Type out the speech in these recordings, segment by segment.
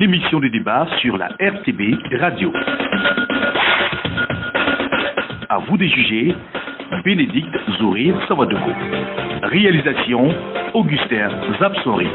Émission de débat sur la RTB Radio. À vous de juger, Bénédicte Zourir Savadogo. Réalisation, Augustin Zapsori.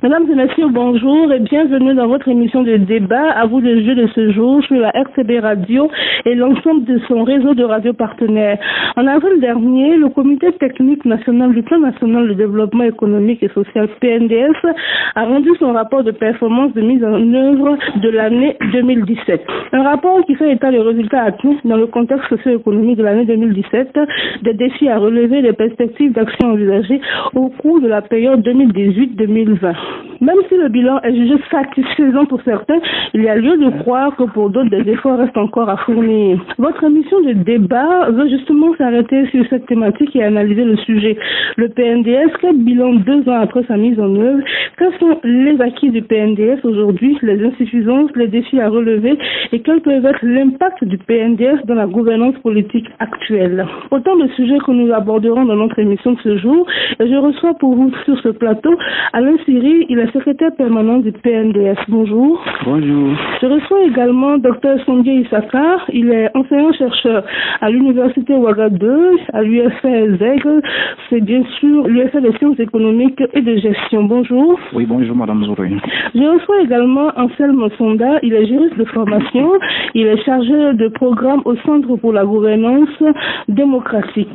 Mesdames et messieurs, bonjour et bienvenue dans votre émission de débat. À vous de jeu de ce jour sur la RTB Radio et l'ensemble de son réseau de radios partenaires. En avril dernier, le Comité technique national du Plan national de développement économique et social PNDS a rendu son rapport de performance de mise en œuvre de l'année 2017. Un rapport qui fait état des résultats atteints dans le contexte socio-économique de l'année 2017, des défis à relever, des perspectives d'action envisagées au cours de la période 2018-2020. Même si le bilan est jugé satisfaisant pour certains, il y a lieu de croire que pour d'autres, des efforts restent encore à fournir. Votre émission de débat veut justement s'arrêter sur cette thématique et analyser le sujet. Le PNDS, quel bilan 2 ans après sa mise en œuvre? Quels sont les acquis du PNDS aujourd'hui, les insuffisances, les défis à relever et quel peut être l'impact du PNDS dans la gouvernance politique actuelle? Autant de sujets que nous aborderons dans notre émission de ce jour. Et je reçois pour vous sur ce plateau Alain Siri. Il est secrétaire permanent du PNDS. Bonjour. Bonjour. Je reçois également Dr Sondier Issakar. Il est enseignant-chercheur à l'Université Ouagadougou, à l'UFR Zègle. C'est bien sûr l'UFR des sciences économiques et de gestion. Bonjour. Oui, bonjour Madame Zouri. Je reçois également Anselme Sonda. Il est juriste de formation. Il est chargé de programme au Centre pour la gouvernance démocratique.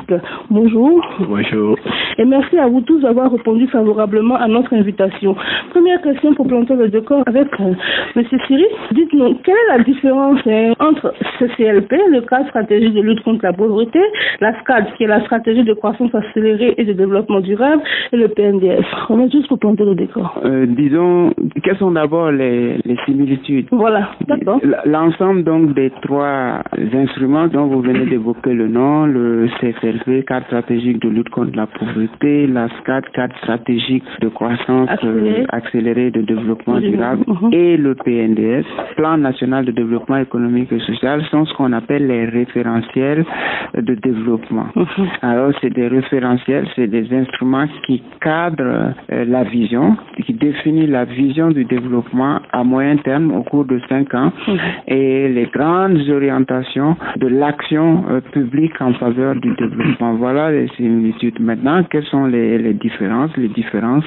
Bonjour. Bonjour. Et merci à vous tous d'avoir répondu favorablement à notre invitation. Première question pour planter le décor avec M. Siri. Dites-nous, quelle est la différence entre CCLP, le cadre stratégique de lutte contre la pauvreté, la SCAD, qui est la stratégie de croissance accélérée et de développement durable, et le PNDS? On est juste pour planter le décor. Disons, quelles sont d'abord les similitudes? Voilà, d'accord. L'ensemble donc des 3 instruments dont vous venez d'évoquer le nom, le CCLP, cadre stratégique de lutte contre la pauvreté, la SCAD, cadre stratégique de croissance accéléré de développement durable, et le PNDS, Plan national de développement économique et social, sont ce qu'on appelle les référentiels de développement. Alors, c'est des référentiels, c'est des instruments qui cadrent la vision, qui définissent la vision du développement à moyen terme au cours de 5 ans et les grandes orientations de l'action publique en faveur du développement. Voilà les similitudes. Maintenant, quelles sont les différences? Les différences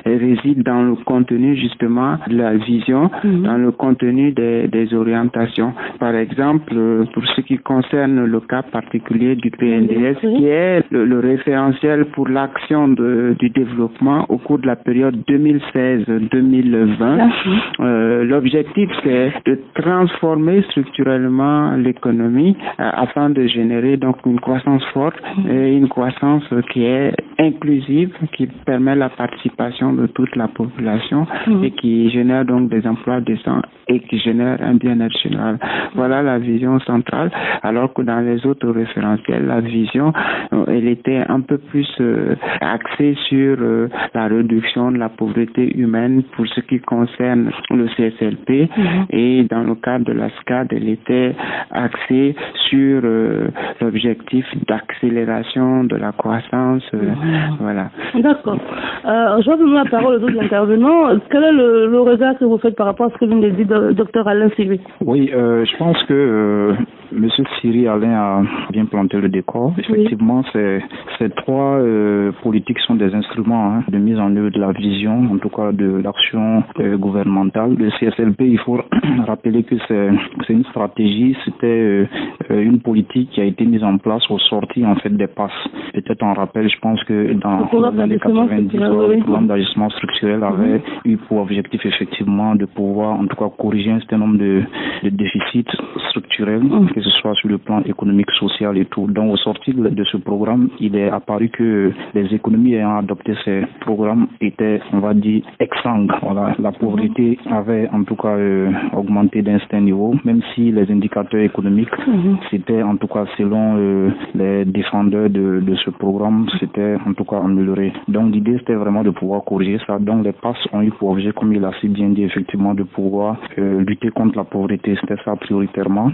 réside dans le contenu justement de la vision, dans le contenu des orientations. Par exemple, pour ce qui concerne le cas particulier du PNDS, qui est le référentiel pour l'action du développement au cours de la période 2016-2020, l'objectif c'est de transformer structurellement l'économie afin de générer donc une croissance forte et une croissance qui est inclusive, qui permet la participation de toute la population et qui génère donc des emplois décents et qui génère un bien-être général. Voilà la vision centrale, alors que dans les autres référentiels, la vision, elle était un peu plus axée sur la réduction de la pauvreté humaine pour ce qui concerne le CSLP et dans le cadre de la SCAD, elle était axée sur l'objectif d'accélération de la croissance. Voilà. D'accord. Je vais donner la parole aux autres intervenants. Quel est le regard que vous faites par rapport à ce que vient de dire le docteur Alain Siri? Oui, je pense que M. Siri Alain a bien planté le décor. Effectivement, ces 3 politiques sont des instruments de mise en œuvre de la vision, en tout cas de l'action gouvernementale. Le CSLP, il faut rappeler que c'est une stratégie, c'était une politique qui a été mise en place au sorti en fait des passes. Peut-être on rappelle, je pense que dans les années 90, le programme d'ajustement structurel avait eu pour objectif effectivement de pouvoir en tout cas corriger un certain nombre de déficits structurels, que ce soit sur le plan économique, social et tout. Donc au sortir de ce programme, il est apparu que les économies ayant adopté ces programmes étaient, on va dire, exsangues. Voilà, la pauvreté avait en tout cas augmenté d'un certain niveau, même si les indicateurs économiques, c'était en tout cas selon les défendeurs de ce programme, c'était en tout cas amélioré. Donc l'idée c'était vraiment de pouvoir corriger ça. Donc les passes ont eu pour objet, comme il a si bien dit, effectivement, de pouvoir lutter contre la pauvreté. C'était ça prioritairement.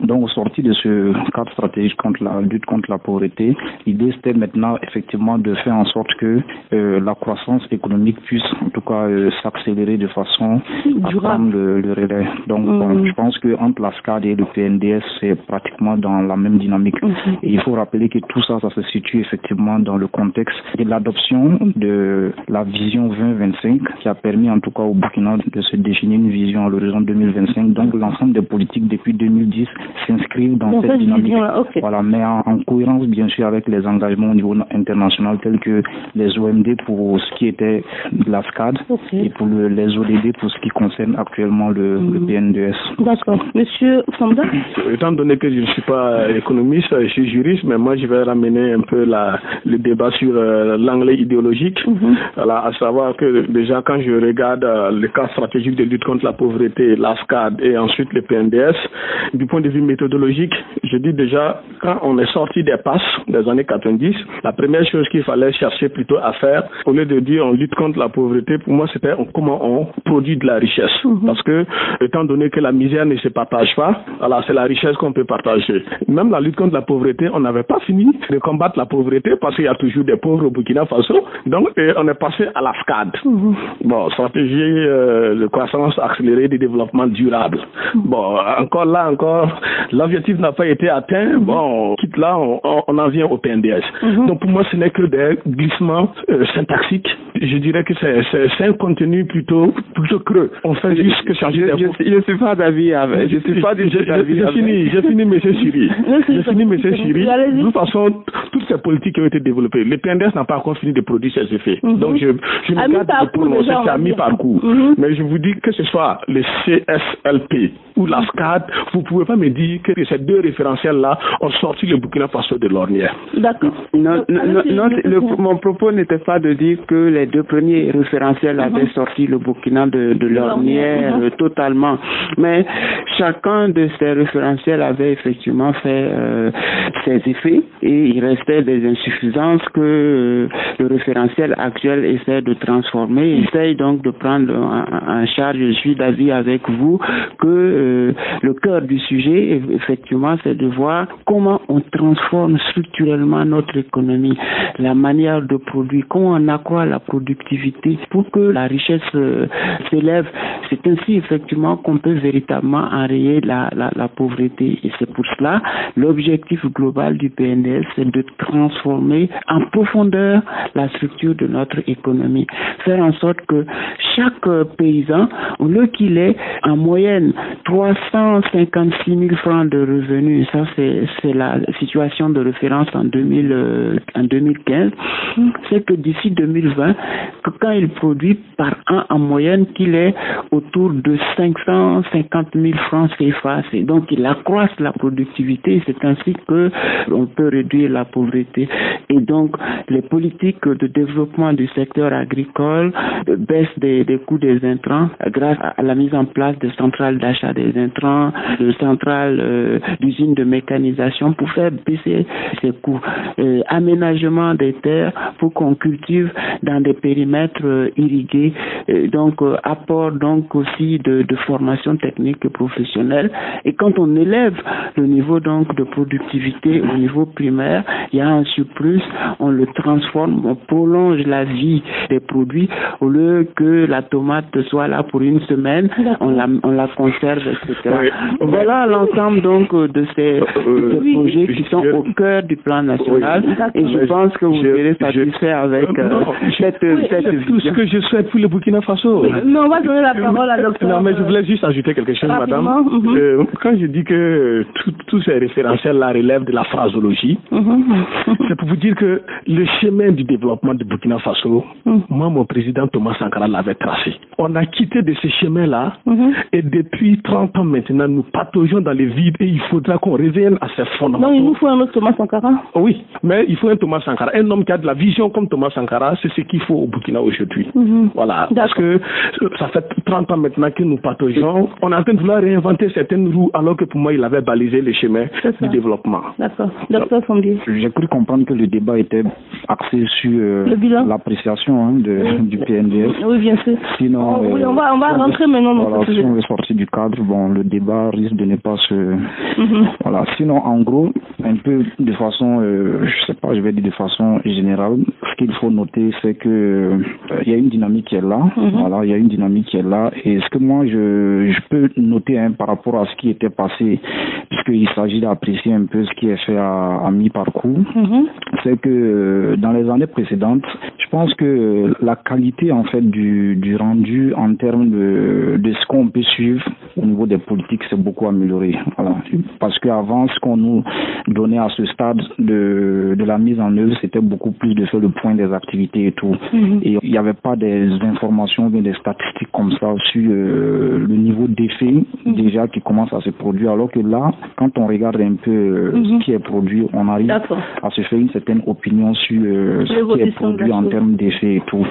Donc au sortir de ce cadre stratégique contre la lutte contre la pauvreté, l'idée c'était maintenant effectivement de faire en sorte que la croissance économique puisse en tout cas s'accélérer de façon à prendre le relais. Donc bon, je pense que entre la SCAD et le PNDS, c'est pratiquement dans la même dynamique. Et il faut rappeler que tout ça, ça se situe effectivement dans le contexte de l'adoption de la vision 2025 qui a permis en tout cas au Burkina de se définir une vision à l'horizon 2025. Donc l'ensemble des politiques depuis 2010 s'inscrivent dans cette dynamique. Voilà, mais en cohérence bien sûr avec les engagements au niveau international tels que les OMD pour ce qui était de la SCAD et pour les ODD pour ce qui concerne actuellement le PNDS. D'accord. Monsieur Samba? Étant donné que je ne suis pas économiste, je suis juriste, mais moi je vais ramener un peu le débat sur l'anglais idéologique. Voilà, à savoir que déjà quand je regarde le cadre stratégique de lutte contre la pauvreté, la SCAD et ensuite le PNDS, du point de vue méthodologique, je dis déjà quand on est sorti des passes des années 90, la première chose qu'il fallait chercher plutôt à faire, au lieu de dire on lutte contre la pauvreté, pour moi c'était comment on produit de la richesse. Parce que étant donné que la misère ne se partage pas, alors c'est la richesse qu'on peut partager. Même la lutte contre la pauvreté, on n'avait pas fini de combattre la pauvreté parce qu'il y a toujours des pauvres au Burkina Faso. Donc on est passé à la SCAD. Bon, stratégie de croissance accélérée du développement durable. Bon, encore, l'objectif n'a pas été atteint. Bon, quitte là, on en vient au PNDS. Donc pour moi, ce n'est que des glissements syntaxiques. Je dirais que c'est un contenu plutôt creux. On fait juste que changer des mots. Je ne suis pas d'avis avec. J'ai fini, monsieur Siri. De toute façon, toutes ces politiques qui ont été développées, le PNDS n'a pas encore fini de produire ses effets. Donc je me garde de prononcer, c'est à mi-parcours. Mais je vous dis que ce soit le CSLP ou la SCAD, vous ne pouvez pas me dire que ces deux référentiels-là ont sorti le Burkina Faso de l'ornière. D'accord. Non, mon propos n'était pas de dire que les deux premiers référentiels avaient sorti le Burkina de l'ornière totalement. Mais chacun de ces référentiels avait effectivement fait ses effets et il restait des insuffisances que le référentiel actuel essaie de transformer. Il essaie donc de prendre en charge. Je suis d'avis avec vous que le cœur du sujet, effectivement, c'est de voir comment on transforme structurellement notre économie, la manière de produire, comment on accroît la productivité pour que la richesse s'élève. C'est ainsi, effectivement, qu'on peut véritablement enrayer la pauvreté. Et c'est pour cela, l'objectif global du PNDS, c'est de transformer en profondeur la structure de notre économie. Faire en sorte que chaque paysan, au lieu qu'il ait en moyenne 356 000 francs de revenus, ça c'est la situation de référence en 2015, c'est que d'ici 2020, que quand il produit par an en moyenne, qu'il est autour de 550 000 francs CFA. Donc il accroisse la productivité, c'est ainsi que on peut réduire la pauvreté. Et donc les politiques de développement du secteur agricole, baisse des coûts des intrants grâce à la mise en place de centrales d'achat des intrants, de centrales d'usines de mécanisation pour faire baisser ces coûts, aménagement des terres pour qu'on cultive dans des périmètres irrigués, donc apport donc aussi de formation technique et professionnelle. Et quand on élève le niveau donc de productivité au niveau primaire, il y a un surplus, on le transforme, on prolonge la vie des produits au lieu que la tomate soit là pour une semaine, on la conserve, etc. Oui. Voilà l'ensemble donc de ces projets qui sont au cœur du plan national et je pense que vous serez satisfait avec cette vision. Tout ce que je souhaite pour le Burkina Faso. Mais on va donner la parole à docteur. Non, mais je voulais juste ajouter quelque chose, madame. Quand je dis que tous ces référentiels-là relèvent de la phrasologie, C'est pour vous dire que le chemin du développement du Burkina Faso, moi, mon président Thomas Sankara l'avait tracé. On a quitté de ce chemin-là et depuis 30 ans maintenant, nous pataugeons dans les vides et il faudra qu'on revienne à ces fondamentaux. Donc il nous faut un autre Thomas Sankara? Oui, mais il faut un Thomas Sankara. Un homme qui a de la vision comme Thomas Sankara, c'est ce qu'il faut au Burkina aujourd'hui. Voilà, parce que ça fait 30 ans maintenant que nous pataugeons. On est en train de vouloir réinventer certaines roues alors que pour moi, il avait balisé les chemins du développement. D'accord. Docteur Sombier. J'ai cru comprendre que le débat était axé sur l'appréciation du PNDS. Oui, bien sûr. Sinon, on va rentrer maintenant dans ce sujet. Si on veut sortir du cadre, le débat risque de ne pas se... Voilà. Sinon, en gros, un peu de façon, je sais pas, je vais dire de façon générale, ce qu'il faut noter, c'est que il y a une dynamique qui est là. Voilà, il y a une dynamique qui est là. Et ce que moi, je peux noter par rapport à ce qui était passé, puisqu'il s'agit d'apprécier un peu ce qui est fait à mi-parcours, c'est que dans les années précédentes, je pense que la qualité en fait du rendu en termes de ce qu'on peut suivre au niveau des politiques s'est beaucoup amélioré. Voilà. Parce qu'avant, ce qu'on nous donnait à ce stade de la mise en œuvre, c'était beaucoup plus de faire le point des activités et tout. Et il n'y avait pas des informations, des statistiques comme ça sur le niveau d'effet déjà qui commence à se produire. Alors que là, quand on regarde un peu ce qui est produit, on arrive à se faire une certaine opinion sur ce qui est produit en termes d'effet et tout.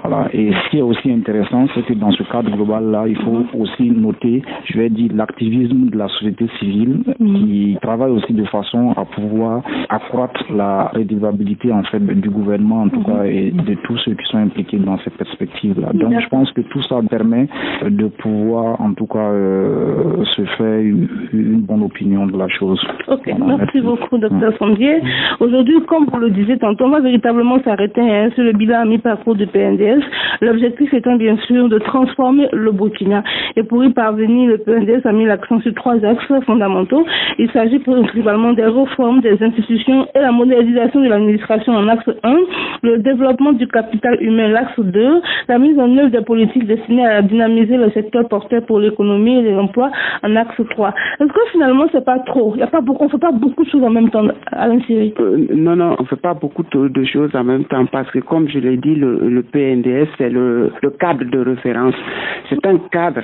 Voilà. Et ce qui est aussi intéressant, c'est que dans ce cadre global-là, il faut aussi noter, je vais dire, l'activisme de la société civile qui travaille aussi de façon à pouvoir accroître la rédévabilité en fait du gouvernement en tout cas et de tous ceux qui sont impliqués dans cette perspective-là. Donc je pense que tout ça permet de pouvoir en tout cas se faire une bonne opinion de la chose. Ok, voilà, merci beaucoup Dr Sombier. Aujourd'hui, comme vous le disiez tantôt, on va véritablement s'arrêter sur le bilan à mi-parcours du PNDS. L'objectif étant bien sûr de transformer le Burkina. Et pour y parvenir, le PNDS a mis l'accent sur 3 axes fondamentaux. Il s'agit principalement des réformes des institutions et la modernisation de l'administration en axe 1, le développement du capital humain, l'axe 2, la mise en œuvre des politiques destinées à dynamiser le secteur porteur pour l'économie et l'emploi en axe 3. Est-ce que finalement c'est pas trop? On ne fait pas beaucoup de choses en même temps, Alain Siri? Non, on ne fait pas beaucoup de choses en même temps parce que comme je l'ai dit, le PNDS c'est le cadre de référence. C'est un cadre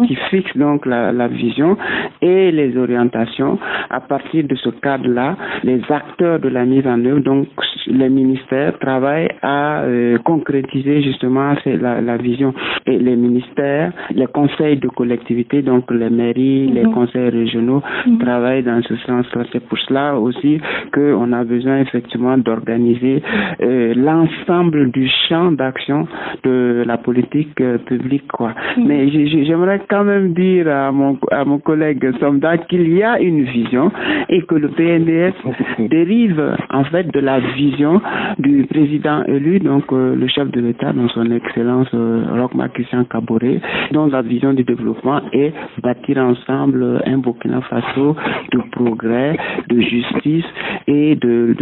qui fixe donc la vision et les orientations. À partir de ce cadre-là, les acteurs de la mise en œuvre, donc les ministères, travaillent à concrétiser justement la vision. Et les ministères, les conseils de collectivité, donc les mairies, les conseils régionaux travaillent dans ce sens-là. C'est pour cela aussi qu'on a besoin effectivement d'organiser l'ensemble du champ d'action de la politique publique, quoi. Mais j'aimerais quand même dire à mon collègue Somda qu'il y a une vision et que le PNDS dérive en fait de la vision du président élu, donc le chef de l'État, dans son excellence Roch-Marc Christian Kaboré, dont la vision du développement est bâtir ensemble un Burkina Faso de progrès, de justice et de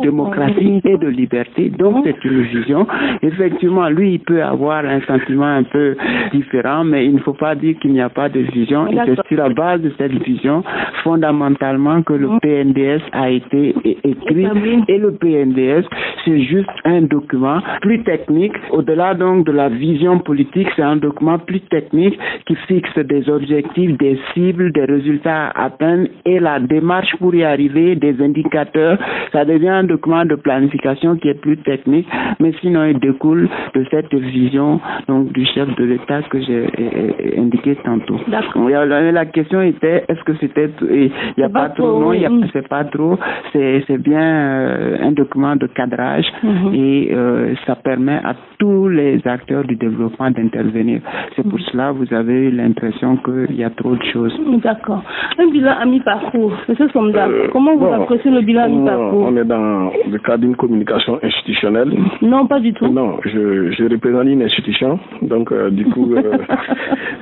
démocratie et de liberté. Donc c'est une vision. Effectivement, lui, il peut avoir un sentiment un peu différent, mais il ne faut pas dire qu'il n'y a pas de vision. Et c'est sur la base de cette vision, fondamentalement, que le PNDS a été écrit. Et le PNDS, c'est juste un document plus technique. Au-delà donc de la vision politique, c'est un document plus technique qui fixe des objectifs, des cibles, des résultats à atteindre et la démarche pour y arriver, des indicateurs. Ça devient un document de planification qui est plus technique, mais sinon il découle de cette vision donc du chef de l'État que j'ai indiqué tantôt. D'accord. La question était, est-ce que c'était, il n'y a pas trop, non, c'est pas trop, c'est bien un document de cadrage et ça permet à tous les acteurs du développement d'intervenir. C'est pour cela que vous avez eu l'impression qu'il y a trop de choses. D'accord. Un bilan à mi-parcours, M. Somda, comment vous appréciez le bilan à mi-parcours? On est dans le cadre d'une communication institutionnelle. Non, pas du tout. Non, je représente une institution, donc du coup,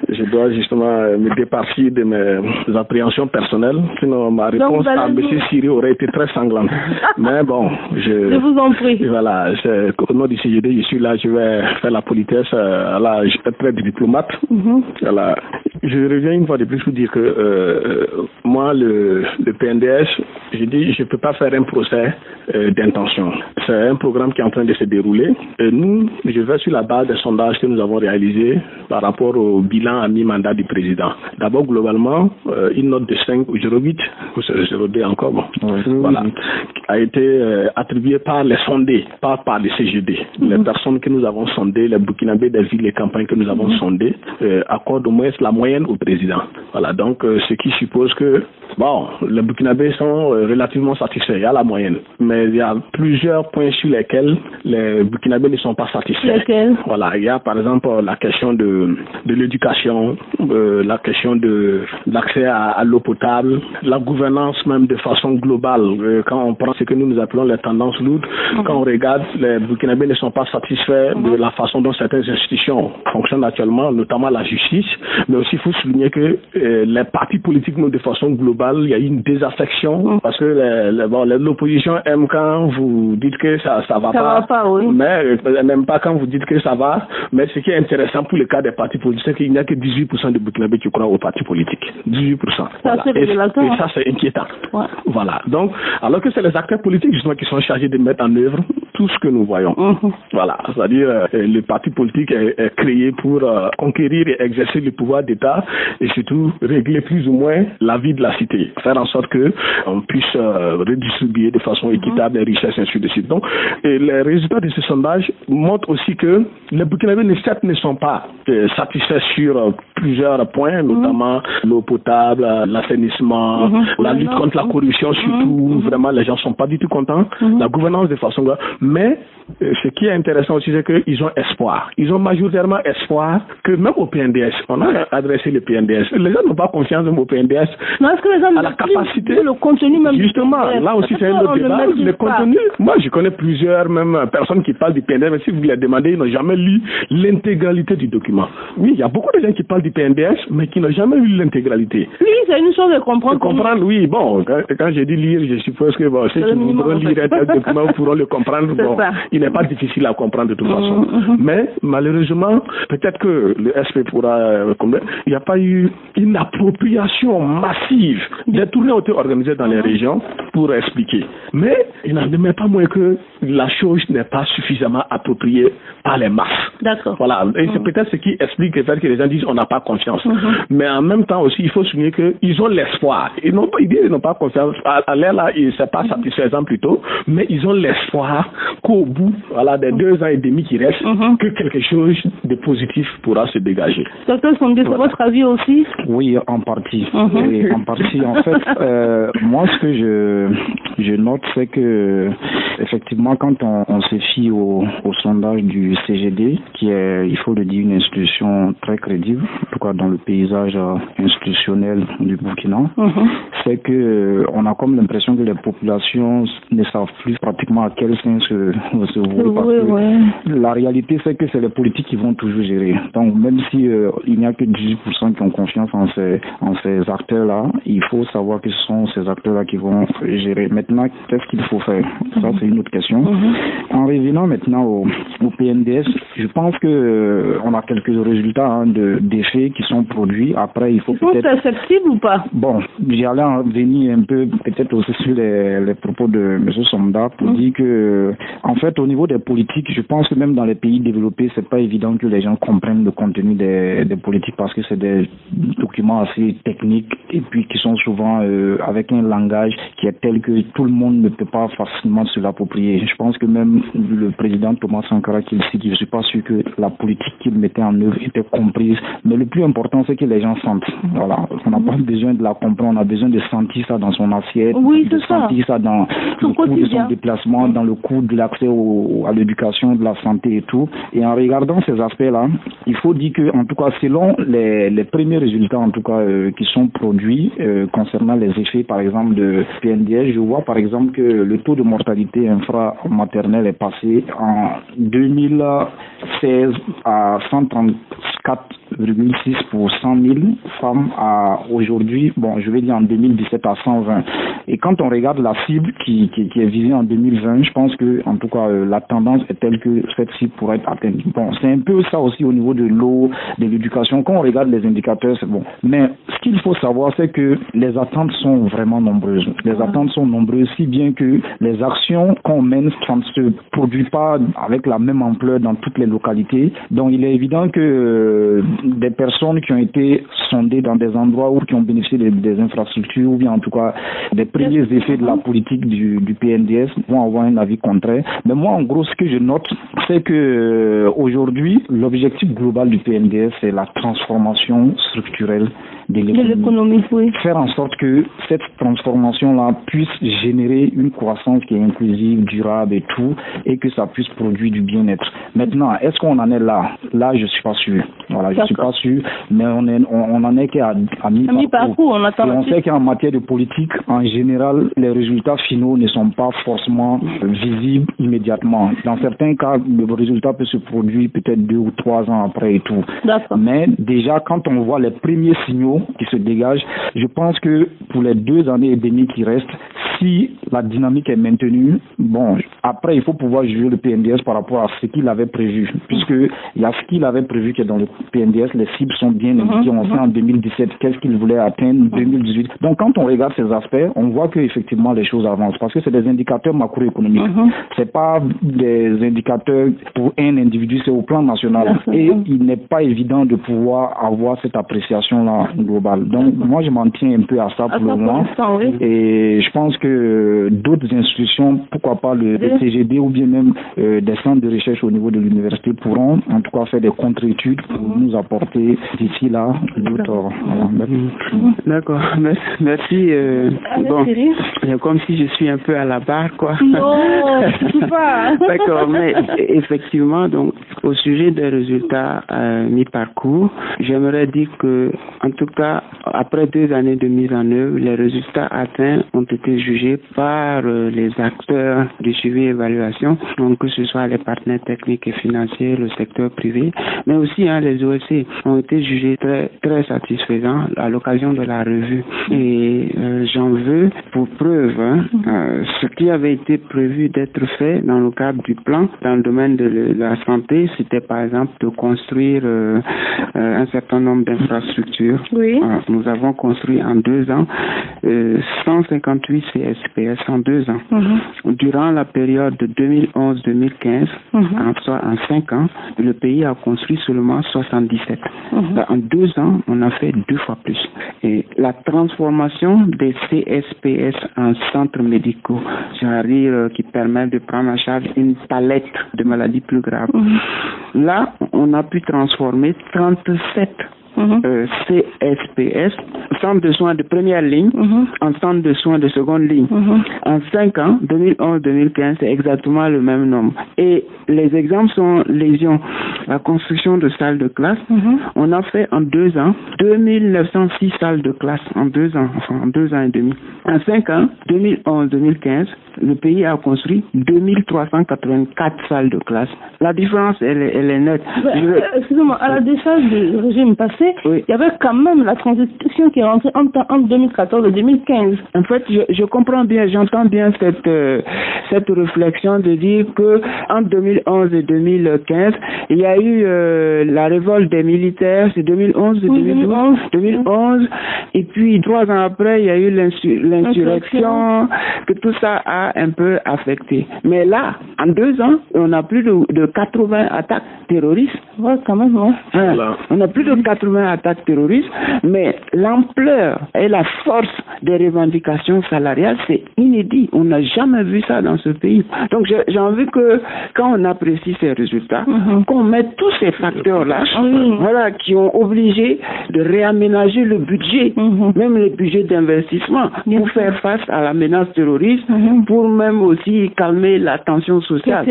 je dois justement me départir de mes appréhensions personnelles, sinon ma réponse à M. Siri aurait été très sanglante. Mais bon, je vous en prie. Voilà, au nom du CGD, je suis là, je vais faire la politesse, là, je suis très diplomate. Voilà. Je reviens une fois de plus pour dire que moi, le PNDS, je dis, je ne peux pas faire un procès d'intention. C'est un programme qui est en train de se dérouler. Et nous, je vais sur la base des sondages que nous avons réalisés par rapport au bilan à mi-mandat du président. D'abord, globalement, une note de 5 ou 0,8, ou 0,2 encore, bon, voilà, a été attribuée par les sondés, pas par les CGD. Les personnes que nous avons sondées, les Burkinabés des villes et campagnes que nous avons sondées, accordent au moins la moyenne au président. Voilà, donc ce qui suppose que, bon, les Burkinabés sont relativement satisfaits, il y a la moyenne. Mais il y a plusieurs points sur lesquels les Burkinabés ne sont pas satisfaits. Lesquels? Voilà, il y a par exemple la question de l'éducation, la question de l'accès à l'eau potable, la gouvernance même de façon globale. Quand on prend ce que nous appelons les tendances lourdes, quand on regarde, les Burkinabés ne sont pas satisfaits de la façon dont certaines institutions fonctionnent actuellement, notamment la justice, mais aussi il faut souligner que les partis politiques, de façon globale, il y a eu une désaffection parce que l'opposition aime quand vous dites que ça va pas, oui. Mais même pas quand vous dites que ça va. Mais ce qui est intéressant pour le cas des partis politiques, c'est qu'il n'y a que 18% de Burkinabés qui croient aux partis politiques. 18%. Voilà. Et ça, c'est inquiétant. Ouais. Voilà. Donc, alors que c'est les acteurs politiques justement qui sont chargés de mettre en œuvre tout ce que nous voyons. Voilà. C'est-à-dire, le parti politique est créé pour conquérir et exercer le pouvoir d'État et surtout régler plus ou moins la vie de la cité. Faire en sorte que on puisse redistribuer de façon équitable les richesses, ainsi de suite. Donc, et les résultats de ce sondage montrent aussi que les Burkinabés ne sont pas satisfaits sur plusieurs points, notamment l'eau potable, l'assainissement, la lutte contre la corruption, surtout. Vraiment, les gens ne sont pas du tout contents. La gouvernance de façon... Mais ce qui est intéressant aussi, c'est qu'ils ont espoir. Ils ont majoritairement espoir que même au PNDS, on a adressé le PNDS. Les gens n'ont pas confiance même au PNDS. Non, est-ce que les gens à la capacité... le contenu même... Justement, là aussi c'est un autre débat. Le contenu... Moi, je connais plusieurs même personnes qui parlent du PNDS, mais si vous les demandez, ils n'ont jamais lu l'intégralité du document. Oui, il y a beaucoup de gens qui parlent du PNDS, mais qui n'ont jamais lu l'intégralité. Oui, c'est une chose de comprendre. Oui, bon, quand j'ai dit lire, je suppose que bon, ceux qui voudront lire un document pourront le comprendre. Bon, il n'est pas difficile à comprendre de toute façon. Mais malheureusement, peut-être que le SP pourra... il n'y a pas eu une appropriation massive. Des tournées ont été organisées dans les régions pour expliquer. Mais il n'en demeure pas moins que la chose n'est pas suffisamment appropriée par les masses. D'accord. Voilà. Et c'est peut-être ce qui explique le fait que les gens disent on n'a pas confiance. Mais en même temps aussi, il faut souligner qu'ils ont l'espoir. Ils n'ont pas confiance. À l'air là, c'est pas satisfaisant plutôt, mais ils ont l'espoir qu'au bout, voilà, des 2 ans et demi qui restent, que quelque chose de positif pourra se dégager. Docteur Sondé, c'est votre avis aussi? Oui, en partie. Et en partie, en fait, moi, ce que je note, c'est que effectivement, quand on se fie au sondage du CGD, qui est, il faut le dire, une institution très crédible, en tout cas dans le paysage institutionnel du Burkina, c'est que on a comme l'impression que les populations ne savent plus pratiquement à quel sens se vouer, parce que la réalité, c'est que c'est les politiques qui vont toujours gérer. Donc, même si il n'y a que 18% qui ont confiance en ces acteurs-là, il faut savoir que ce sont ces acteurs-là qui vont gérer. Maintenant, qu'est-ce qu'il faut faire? Ça, c'est une autre question. En revenant maintenant au PNDS, je pense que on a quelques résultats d'effets qui sont produits. Après, il faut peut-être... Ils sont perceptibles ou pas? Bon, j'allais en venir un peu peut-être aussi sur les propos de M. Somda pour dire que, en fait, au niveau des politiques, je pense que même dans les pays développés, c'est pas évident que les gens comprennent le contenu des politiques parce que c'est des documents assez techniques et puis qui sont souvent avec un langage qui est tel que tout le monde ne peut pas facilement se l'approprier. Je pense que même le président Thomas Sankara qui le cite, je suis pas sûr que la politique qu'il mettait en œuvre était comprise. Mais le plus important, c'est que les gens sentent. Voilà. On n'a pas besoin de la comprendre, on a besoin de sentir ça dans son assiette, de sentir ça dans le coût de son déplacement, dans le coût de l'accès à l'éducation, de la santé et tout. Et en regardant ces aspects-là, il faut dire que, en tout cas, selon les premiers résultats, en tout cas, qui sont produits concernant les effets, par exemple, de PNDS, je vois, par exemple, que le taux de mortalité côté infra-maternel est passé en 2016 à 134,6 pour 100 000 femmes à aujourd'hui, bon, je vais dire en 2017 à 120. Et quand on regarde la cible qui est visée en 2020, je pense que, en tout cas, la tendance est telle que cette cible pourrait être atteinte. Bon, c'est un peu ça aussi au niveau de l'eau, de l'éducation. Quand on regarde les indicateurs, c'est bon. Mais ce qu'il faut savoir, c'est que les attentes sont vraiment nombreuses. Les attentes sont nombreuses, si bien que les actions qu'on mène, ça ne se produit pas avec la même ampleur dans toutes les localités. Donc, il est évident que des personnes qui ont été sondées dans des endroits où qui ont bénéficié des infrastructures ou bien en tout cas des premiers effets de la politique du PNDS vont avoir un avis contraire. Mais moi, en gros, ce que je note, c'est que aujourd'hui, l'objectif global du PNDS, c'est la transformation structurelle de l'économie. Oui. Faire en sorte que cette transformation-là puisse générer une croissance qui est inclusive, durable et tout, et que ça puisse produire du bien-être. Maintenant, est-ce qu'on en est là? Là, je suis pas sûr. Voilà, je suis pas sûr, mais on en est qu'à mi-parcours. On sait qu'en matière de politique, en général, les résultats finaux ne sont pas forcément visibles immédiatement. Dans certains cas, le résultat peut se produire peut-être 2 ou 3 ans après et tout. Mais déjà, quand on voit les premiers signaux qui se dégagent, je pense que pour les 2 années et demie qui restent, si la dynamique est maintenue, bon, après il faut pouvoir juger le PNDS par rapport à ce qu'il avait prévu, puisque il y a ce qu'il avait prévu qui est dans le PNDS, les cibles sont bien indiquées, on sait en 2017 qu'est-ce qu'il voulait atteindre, 2018. Donc quand on regarde ces aspects, on voit que effectivement les choses avancent, parce que c'est des indicateurs macroéconomiques, c'est pas des indicateurs pour un individu, c'est au plan national, et il n'est pas évident de pouvoir avoir cette appréciation-là globale. Donc moi je m'en tiens un peu à ça pour le moment, et je pense que d'autres institutions, pourquoi pas le CGD ou bien même des centres de recherche au niveau de l'université pourront en tout cas faire des contre-études pour nous apporter d'ici là d'autres. D'accord, merci. Bon, c'est comme si je suis un peu à la barre, quoi. Non, pas. D'accord, mais effectivement, donc au sujet des résultats mi-parcours, j'aimerais dire que, en tout cas, après 2 années de mise en œuvre, les résultats atteints ont été jugés par les acteurs du suivi et évaluation, donc que ce soit les partenaires techniques et financiers, le secteur privé, mais aussi les OSC ont été jugés très, très satisfaisants à l'occasion de la revue. Et j'en veux pour preuve ce qui avait été prévu d'être fait dans le cadre du plan dans le domaine de la santé, c'était par exemple de construire un certain nombre d'infrastructures. Oui. Nous avons construit en 2 ans 158 CSPS en 2 ans. Durant la période de 2011-2015, soit en 5 ans, le pays a construit seulement 77. En 2 ans, on a fait 2 fois plus. Et la transformation des CSPS en centres médicaux, c'est-à-dire qui permet de prendre en charge une palette de maladies plus graves. Là, on a pu transformer 37 CSPS, centre de soins de première ligne, en centre de soins de seconde ligne. En 5 ans, 2011-2015, c'est exactement le même nombre. Et les exemples sont légion. La construction de salles de classe, on a fait en 2 ans 2906 salles de classe en 2 ans, enfin en 2 ans et demi. En 5 ans, 2011-2015, le pays a construit 2384 salles de classe. La différence, elle est nette. Excusez-moi, à la décharge du régime passé, il y avait quand même la transition qui est rentrée entre 2014 et 2015. En fait, je comprends bien, j'entends bien cette réflexion de dire que entre 2011 et 2015, il y a eu la révolte des militaires, c'est 2011 et 2011, et puis 3 ans après, il y a eu l'insurrection, que tout ça a un peu affecté. Mais là, en 2 ans, on a plus de 80 attaques terroristes. Ouais, quand même, ouais. On a plus de 80 attaques terroristes, mais l'ampleur et la force des revendications salariales, c'est inédit. On n'a jamais vu ça dans ce pays. Donc, j'ai envie que, quand on apprécie ces résultats, qu'on mette tous ces facteurs-là, voilà, qui ont obligé de réaménager le budget, même le budget d'investissement, pour faire face à la menace terroriste, pour même aussi calmer la tension sociale.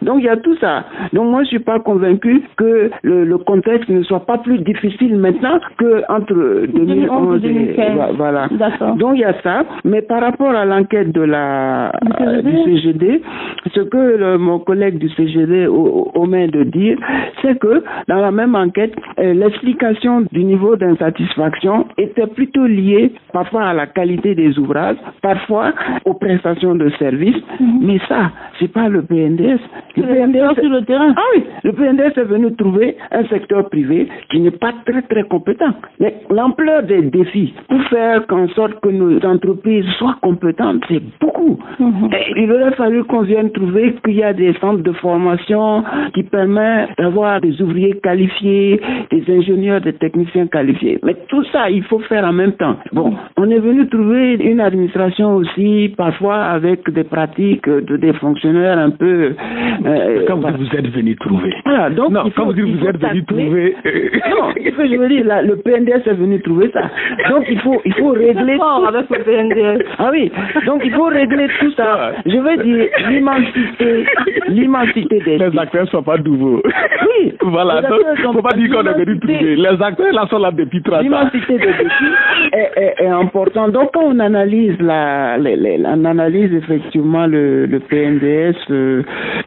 Donc, il y a tout ça. Donc, moi, je suis pas convaincu que le contexte ne soit pas plus difficile difficile maintenant qu'entre 2011 et 2015. Voilà. Donc il y a ça. Mais par rapport à l'enquête de du CGD, ce que mon collègue du CGD omet de dire, c'est que dans la même enquête, l'explication du niveau d'insatisfaction était plutôt liée parfois à la qualité des ouvrages, parfois aux prestations de services, mais ça, c'est pas le PNDS. Le PNDS sur le terrain. Ah oui, le PNDS est venu trouver un secteur privé qui n'est pas très très compétent. Mais l'ampleur des défis pour faire en sorte que nos entreprises soient compétentes, c'est beaucoup. Et il aurait fallu qu'on vienne trouver qu'il y a des centres de formation qui permettent d'avoir des ouvriers qualifiés, des ingénieurs, des techniciens qualifiés. Mais tout ça, il faut faire en même temps. Bon, on est venu trouver une administration aussi, parfois avec des pratiques des fonctionnaires un peu... quand vous êtes venu trouver. Voilà, donc non, quand vous êtes venu trouver... Non, ce que je veux dire, le PNDS est venu trouver ça. Donc il faut régler tout. Avec le PNDS. Ah oui, donc il faut régler tout ça. Je veux dire, l'immensité des... Les acteurs ne sont pas nouveaux. Oui. Voilà, donc il ne faut pas dire qu'on est venu trouver. Les acteurs là sont là depuis 30 ans. L'immensité des défis est importante. Donc quand on analyse on analyse effectivement le PNDS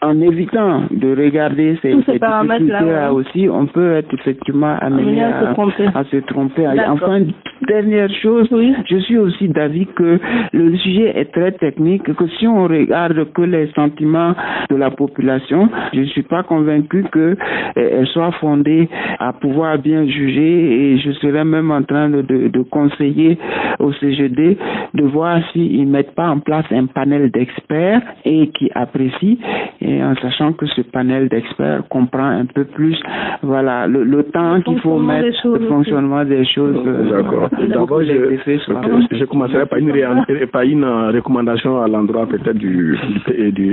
en évitant de regarder ces difficultés-là aussi, on peut être effectivement amené à se tromper. Enfin, dernière chose, je suis aussi d'avis que le sujet est très technique, que si on regarde que les sentiments de la population, je ne suis pas convaincu qu'elle soit fondée à pouvoir bien juger, et je serais même en train de conseiller au CGD de voir s'ils ne mettent pas en place un panel d'experts et qui apprécient, et en sachant que ce panel d'experts comprend un peu plus le temps qu'il faut mettre le fonctionnement des choses. D'accord. D'abord, je commencerai par une recommandation à l'endroit peut-être du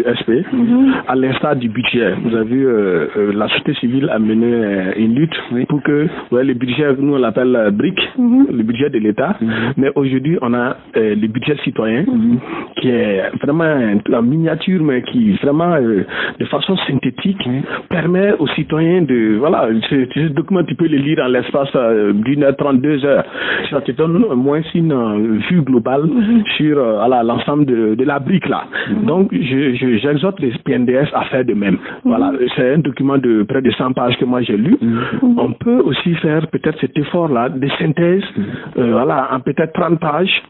SP. À l'instar du budget, vous avez vu, la société civile a mené une lutte pour que le budget, nous on l'appelle BRIC, le budget de l'État, mais aujourd'hui on a le budget citoyen qui est vraiment la miniature, mais qui vraiment de façon synthétique permet aux citoyens de ce document tu peux le lire en l'espace d'1h30, 2h. Ça te donne au moins une vue globale sur l'ensemble de la brique là. Donc j'exhorte les PNDS à faire de même. Voilà, c'est un document de près de 100 pages que moi j'ai lu. On peut aussi faire peut-être cet effort là de synthèse en peut-être 30 pages.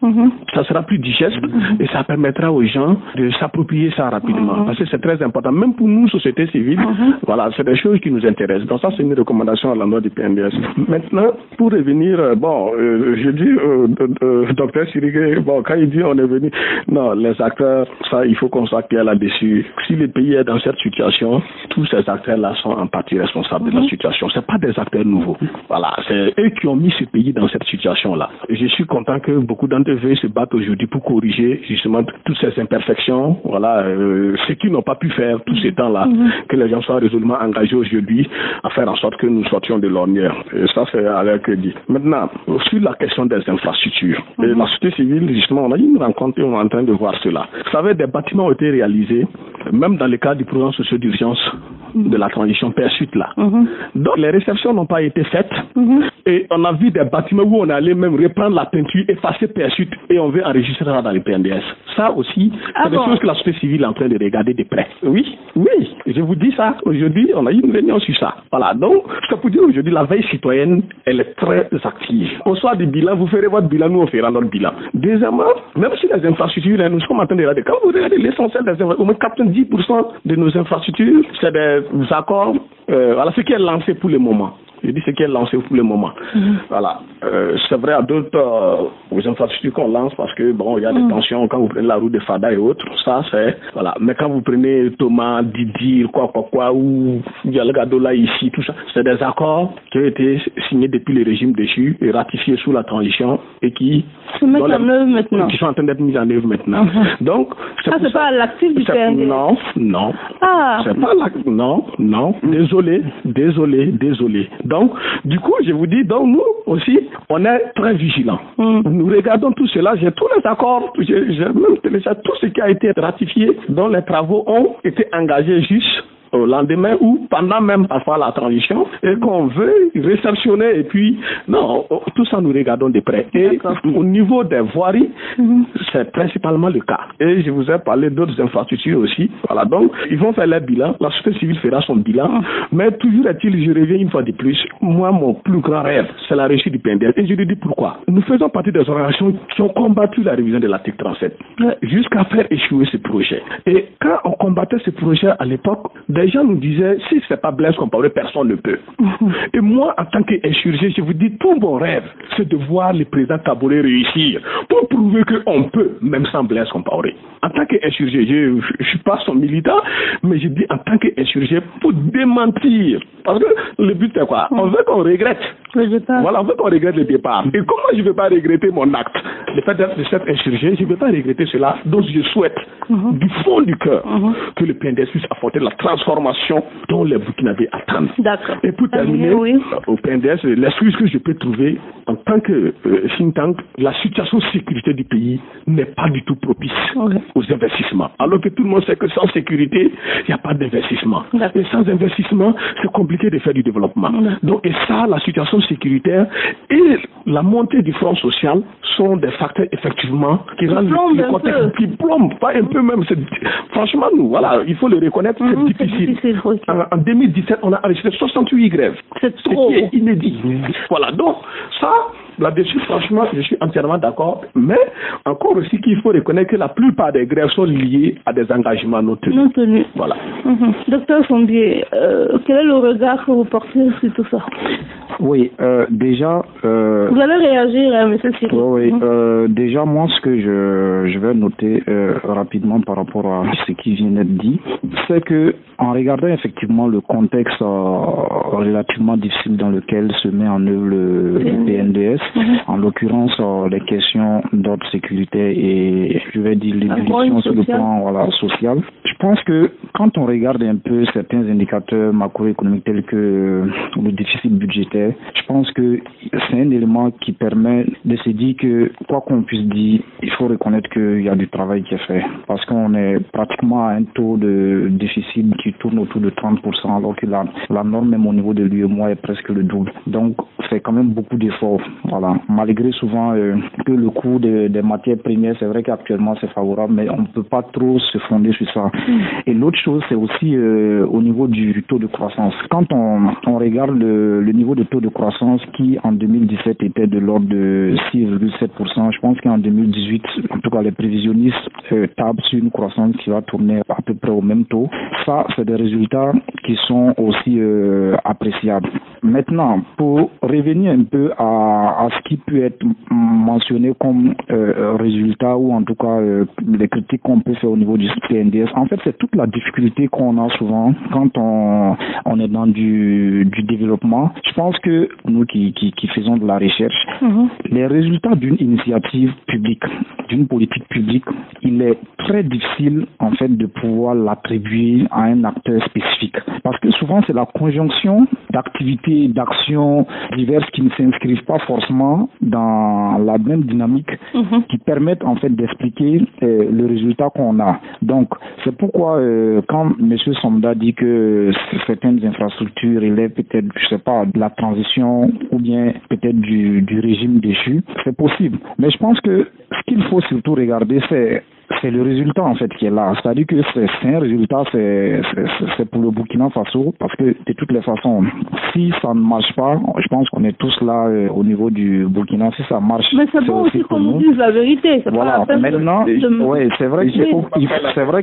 Ça sera plus digeste et ça permettra aux gens de s'approprier ça rapidement, parce que c'est très important même pour nous, société civile. Voilà, c'est des choses qui nous intéressent. Donc ça, c'est une recommandation à l'endroit du PNDS. Maintenant, pour revenir, je dis docteur Sirigué, quand il dit on est venu, non, les acteurs, ça, il faut qu'on soit clair là-dessus. Si le pays est dans cette situation, tous ces acteurs-là sont en partie responsables de la situation. C'est pas des acteurs nouveaux. Voilà, c'est eux qui ont mis ce pays dans cette situation-là. Et je suis content que beaucoup d'entre eux se battent aujourd'hui pour corriger justement toutes ces imperfections. Voilà, ce qu'ils n'ont pas pu faire tous ces temps-là, que les gens soient résolument engagés aujourd'hui à faire en sorte que nous sortions de l'ornière. Et ça, c'est avec dit. Maintenant, sur la question des infrastructures, et la société civile, justement, on a eu une rencontre et on est en train de voir cela. Vous savez, des bâtiments ont été réalisés, même dans le cadre du programme social d'urgence de la transition PSUT là. Donc, les réceptions n'ont pas été faites et on a vu des bâtiments où on allait même reprendre la peinture, effacer PSUT et on veut enregistrer ça dans les PNDS. Ça aussi, c'est des choses que la société civile est en train de regarder de près. Oui, je vous dis ça. Aujourd'hui, on a eu une réunion sur ça. Voilà, donc, je peux vous dire aujourd'hui, la veille citoyenne, elle est très active. Au soir du bilan, vous ferez votre bilan, nous on fera notre bilan. Deuxièmement, même si les infrastructures, nous sommes en train de regarder. Quand vous regardez l'essentiel des infrastructures, au moins 90% de nos infrastructures, c'est des accords, ce qui est lancé pour le moment. Je dis ce qui est lancé pour le moment. Voilà. C'est vrai à d'autres infrastructures qu'on lance parce que il y a des tensions quand vous prenez la route de Fada et autres. Ça c'est Mais quand vous prenez Thomas, Didier, ou Dialogadola ici, tout ça, c'est des accords qui ont été signés depuis le régime déchu et ratifiés sous la transition et qui sont en train d'être mis en œuvre maintenant. Donc c'est pas l'actif du PND. Non. C'est pas non. Désolé. Donc, du coup, je vous dis, nous aussi, on est très vigilants. Nous regardons tout cela, j'ai tous les accords, j'ai même téléchargé tout ce qui a été ratifié, dont les travaux ont été engagés juste au lendemain ou pendant même parfois la transition et qu'on veut réceptionner et puis non, tout ça nous regardons de près. Et au niveau des voiries, c'est principalement le cas. Et je vous ai parlé d'autres infrastructures aussi. Voilà, donc ils vont faire leur bilan, la société civile fera son bilan, mais toujours est-il, je reviens une fois de plus, moi mon plus grand rêve, c'est la réussite du PNDS. Et je lui dis pourquoi. Nous faisons partie des organisations qui ont combattu la révision de l'article 37 jusqu'à faire échouer ce projet. Et quand on combattait ce projet à l'époque, des gens nous disaient, si c'est pas Blaise Compaoré, personne ne peut. Et moi, en tant qu'insurgé, je vous dis, tout mon rêve, c'est de voir le président Kaboré réussir pour prouver qu'on peut, même sans Blaise Compaoré. En tant qu'insurgé, je ne suis pas son militant, mais je dis en tant qu'insurgé pour démentir. Parce que le but c'est quoi? On veut qu'on regrette. Voilà, on veut qu'on regrette le départ. Et comment je ne vais pas regretter mon acte? Le fait d'être de cet insurgé, je ne vais pas regretter cela. Donc je souhaite du fond du cœur que le PNDS puisse apporter la transformation dont les Burkinabés attendent. D'accord. Et pour terminer, au PNDS, l'excuse que je peux trouver en tant que think tank, la situation de sécurité du pays n'est pas du tout propice aux investissements. Alors que tout le monde sait que sans sécurité, il n'y a pas d'investissement. Et sans investissement, c'est compliqué de faire du développement. Donc, et ça, la situation sécuritaire et la montée du front social sont des facteurs effectivement qui rendent le contexte qui plombe, pas un peu même. Franchement, nous, voilà, il faut le reconnaître, c'est difficile. En 2017, on a enregistré 68 grèves. C'est trop. Ce qui est inédit. Voilà, donc ça, là-dessus, franchement, je suis entièrement d'accord. Mais encore aussi qu'il faut reconnaître que la plupart des grèves sont liées à des engagements non tenus. Voilà. Docteur Sombier, quel est le regard que vous portez sur tout ça? Oui, déjà... vous allez réagir, M. Siri. Oui, déjà, moi, ce que je vais noter rapidement par rapport à ce qui vient d'être dit, c'est que en regardant effectivement le contexte relativement difficile dans lequel se met en œuvre le PNDS, en l'occurrence les questions d'ordre sécuritaire et je vais dire l'évolution sur le plan social, je pense que quand on regarde un peu certains indicateurs macroéconomiques tels que le déficit budgétaire, je pense que c'est un élément qui permet de se dire que quoi qu'on puisse dire, il faut reconnaître qu'il y a du travail qui est fait parce qu'on est pratiquement à un taux de déficit qui tourne autour de 30% alors que la norme même au niveau de l'UEMOA est presque le double. Donc c'est quand même beaucoup d'efforts. Voilà. Malgré souvent que le coût des matières premières, c'est vrai qu'actuellement c'est favorable, mais on ne peut pas trop se fonder sur ça. Et l'autre chose, c'est aussi au niveau du taux de croissance. Quand on regarde le niveau de taux de croissance qui en 2017 était de l'ordre de 6,7%, je pense qu'en 2018, en tout cas les prévisionnistes tablent sur une croissance qui va tourner à peu près au même taux. Ça, c'est des résultats qui sont aussi appréciables. Maintenant, pour revenir un peu à ce qui peut être mentionné comme résultat ou en tout cas les critiques qu'on peut faire au niveau du PNDS, en fait, c'est toute la difficulté qu'on a souvent quand on est dans du développement. Je pense que nous qui faisons de la recherche, les résultats d'une initiative publique, d'une politique publique, il est très difficile en fait de pouvoir l'attribuer à un acteur spécifique. Parce que souvent c'est la conjonction d'activités, d'actions diverses qui ne s'inscrivent pas forcément dans la même dynamique qui permettent en fait d'expliquer le résultat qu'on a. Donc c'est pourquoi quand M. Somda dit que certaines infrastructures relèvent peut-être, je sais pas, de la transition ou bien peut-être du régime déchu, c'est possible. Mais je pense que ce qu'il faut surtout regarder, c'est le résultat en fait qui est là. C'est-à-dire que c'est un résultat, c'est pour le Burkina Faso, parce que de toutes les façons, si ça ne marche pas, je pense qu'on est tous là au niveau du Burkina. Si ça marche, mais c'est bon aussi qu'on nous dise la vérité. Voilà. Maintenant, ouais, c'est vrai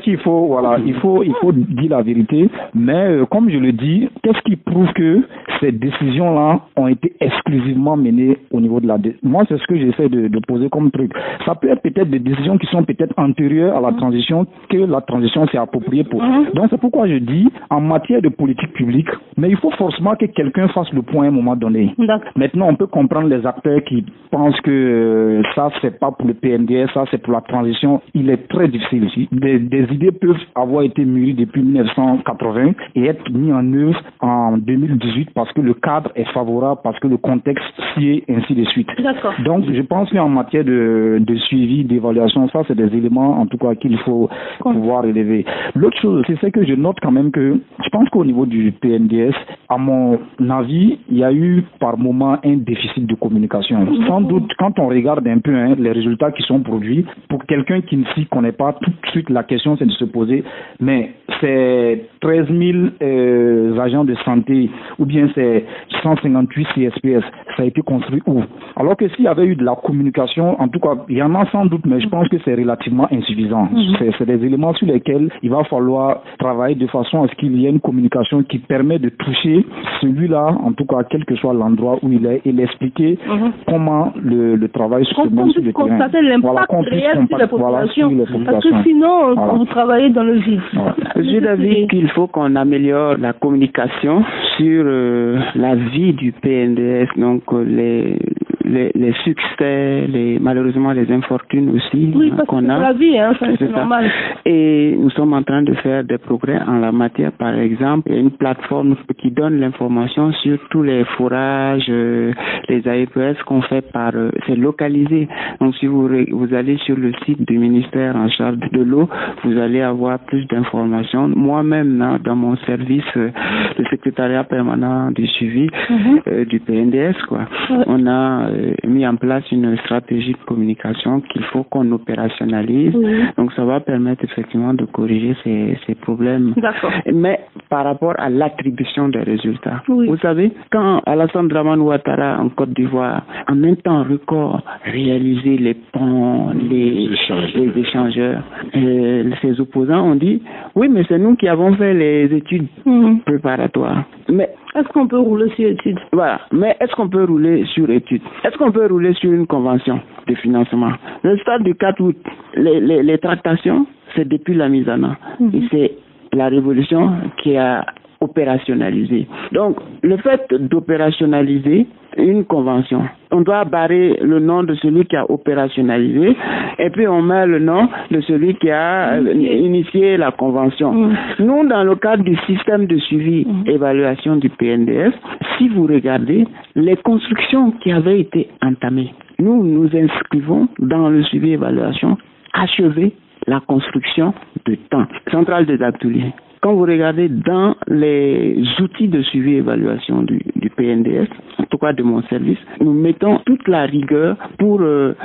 qu'il faut, voilà, il faut dire la vérité. Mais comme je le dis, qu'est-ce qui prouve que ces décisions-là ont été exclusivement menées au niveau de la... Moi, c'est ce que j'essaie de poser comme truc. Ça peut être peut-être des décisions qui sont peut-être antérieures à la transition, que la transition s'est appropriée pour. Donc, c'est pourquoi je dis, en matière de politique publique, mais il faut forcément que quelqu'un fasse le point à un moment donné. Maintenant, on peut comprendre les acteurs qui pensent que ça, c'est pas pour le PNDS, ça, c'est pour la transition. Il est très difficile ici. Des idées peuvent avoir été mûries depuis 1980 et être mises en œuvre en 2018 parce que le cadre est favorable, parce que le contexte s'y est, ainsi de suite. Donc, je pense qu'en matière de suivi, d'évaluation, ça, c'est des éléments en tout cas, qu'il faut pouvoir élever. L'autre chose, c'est que je note quand même que je pense qu'au niveau du PNDS, à mon avis, il y a eu par moment un déficit de communication. Sans doute, quand on regarde un peu les résultats qui sont produits, pour quelqu'un qui ne s'y connaît pas, tout de suite la question c'est de se poser, mais c'est 13 000 agents de santé ou bien c'est 158 CSPS, ça a été construit où? Alors que s'il y avait eu de la communication, en tout cas, il y en a sans doute, mais je pense que c'est relativement insuffisant. C'est des éléments sur lesquels il va falloir travailler de façon à ce qu'il y ait une communication qui permet de toucher celui-là, en tout cas, quel que soit l'endroit où il est, et l'expliquer comment le travail se mène sur le terrain. Constater l'impact réel sur la population. Parce que sinon, vous travaillez dans le vide. Je suis d'avis qu'il faut qu'on améliore la communication sur la vie du PNDS, donc les succès, malheureusement les infortunes aussi qu'on a. La vie, c'est normal. Et nous sommes en train de faire des progrès en la matière. Par exemple, il y a une plateforme qui donne l'information sur tous les forages, les AEPS qu'on fait c'est localisé. Donc si vous allez sur le site du ministère en charge de l'eau, vous allez avoir plus d'informations. Moi-même, dans mon service, le secrétariat permanent du suivi du PNDS, on a mis en place une stratégie de communication qu'il faut qu'on opérationnalise. Donc ça va permettre effectivement de corriger ces problèmes. D'accord. Mais par rapport à l'attribution des résultats, vous savez, quand Alassane Dramane Ouattara en Côte d'Ivoire, en un temps record, réalisé les ponts, les échangeurs, ses opposants ont dit oui, mais c'est nous qui avons fait les études préparatoires. Mais est-ce qu'on peut rouler sur études? Voilà. Mais est-ce qu'on peut rouler sur études? Est-ce qu'on peut rouler sur une convention de financement? Le stade du 4 août, les tractations, c'est depuis la mise en œuvre. Et c'est la révolution qui a opérationnalisé. Donc, le fait d'opérationnaliser une convention, on doit barrer le nom de celui qui a opérationnalisé et puis on met le nom de celui qui a initié la convention. Nous, dans le cadre du système de suivi évaluation du PNDS, si vous regardez les constructions qui avaient été entamées, nous inscrivons dans le suivi évaluation achever la construction de temps. Centrale des ateliers. Quand vous regardez dans les outils de suivi et évaluation du PNDS, en tout cas de mon service, nous mettons toute la rigueur pour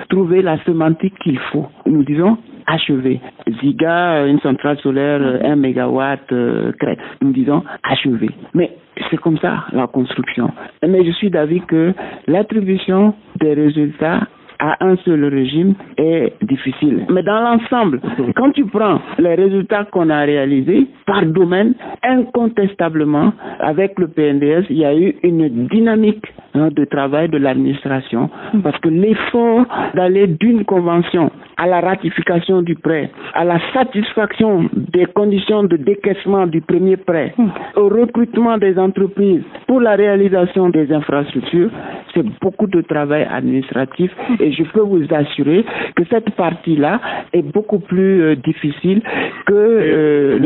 trouver la sémantique qu'il faut. Nous disons achever. Ziga, une centrale solaire, 1 mégawatt, nous disons achever. Mais c'est comme ça la construction. Mais je suis d'avis que l'attribution des résultats à un seul régime est difficile. Mais dans l'ensemble, quand tu prends les résultats qu'on a réalisés par domaine, incontestablement, avec le PNDS, il y a eu une dynamique de travail de l'administration parce que l'effort d'aller d'une convention à la ratification du prêt, à la satisfaction des conditions de décaissement du premier prêt, au recrutement des entreprises pour la réalisation des infrastructures, c'est beaucoup de travail administratif et je peux vous assurer que cette partie-là est beaucoup plus difficile que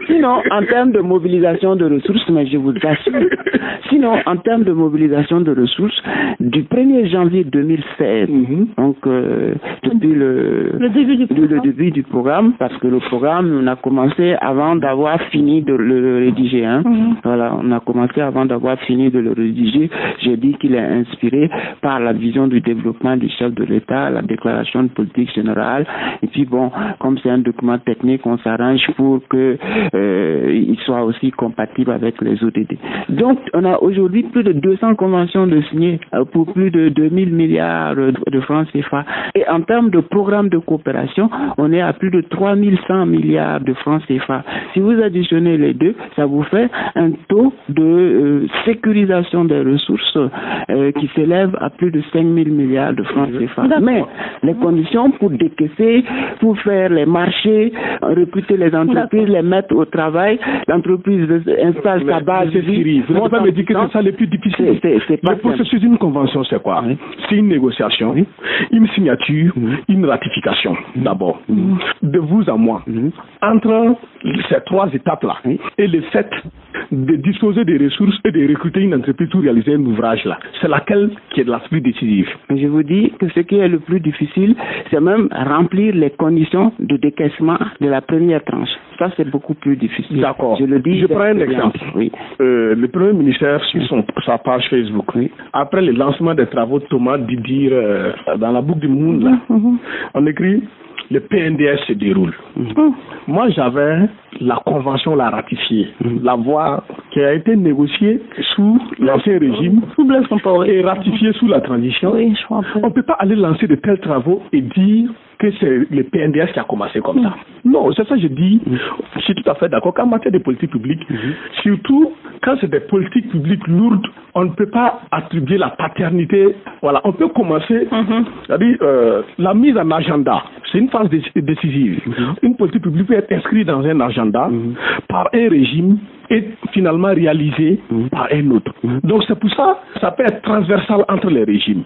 sinon en termes de mobilisation de ressources, mais je vous assure, sinon en termes de mobilisation de ressources, du 1er janvier 2016, donc depuis le début du programme, parce que le programme, on a commencé avant d'avoir fini de le rédiger. Voilà, on a commencé avant d'avoir fini de le rédiger. J'ai dit qu'il est inspiré par la vision du développement du chef de l'État, la déclaration de politique générale. Et puis bon, comme c'est un document technique, on s'arrange pour que il soit aussi compatible avec les ODD. Donc, on a aujourd'hui plus de 200 conventions de signées pour plus de 2000 milliards de francs CFA. Et en termes de programme de coopération, on est à plus de 3100 milliards de francs CFA. Si vous additionnez les deux, ça vous fait un taux de sécurisation des ressources qui s'élève à plus de 5000 milliards de francs CFA. Mais les conditions pour décaisser, pour faire les marchés, recruter les entreprises, les mettre au travail, l'entreprise installe sa base. Vous n'avez pas me dire que c'est ça le plus difficile. Le processus d'une convention, c'est quoi? C'est une négociation, une signature, une ratification, d'abord. De vous à moi. Entre ces trois étapes-là et le fait de disposer des ressources et de recruter une entreprise pour réaliser un ouvrage là. C'est laquelle qui est la plus décisive. Je vous dis que ce qui est le plus difficile, c'est même remplir les conditions de décaissement de la première tranche. Ça, c'est beaucoup plus difficile. D'accord. Je le dis. Je prends un exemple. Oui. Le Premier ministre, sur sa page Facebook, après le lancement des travaux de Thomas Didier dans la boucle du monde, là, on écrit le PNDS se déroule. Moi, j'avais la convention la ratifiée, la voie qui a été négociée sous l'ancien régime et ratifiée sous la transition. Oui, je crois pas. On ne peut pas aller lancer de tels travaux et dire que c'est le PNDS qui a commencé comme ça. Non, c'est ça que je dis. Je suis tout à fait d'accord qu'en matière de politique publique, surtout quand c'est des politiques publiques lourdes, on ne peut pas attribuer la paternité. Voilà, on peut commencer, c'est-à-dire la mise en agenda. C'est une phase décisive. Une politique publique peut être inscrite dans un agenda par un régime et finalement réalisée par un autre. Donc c'est pour ça, ça peut être transversal entre les régimes.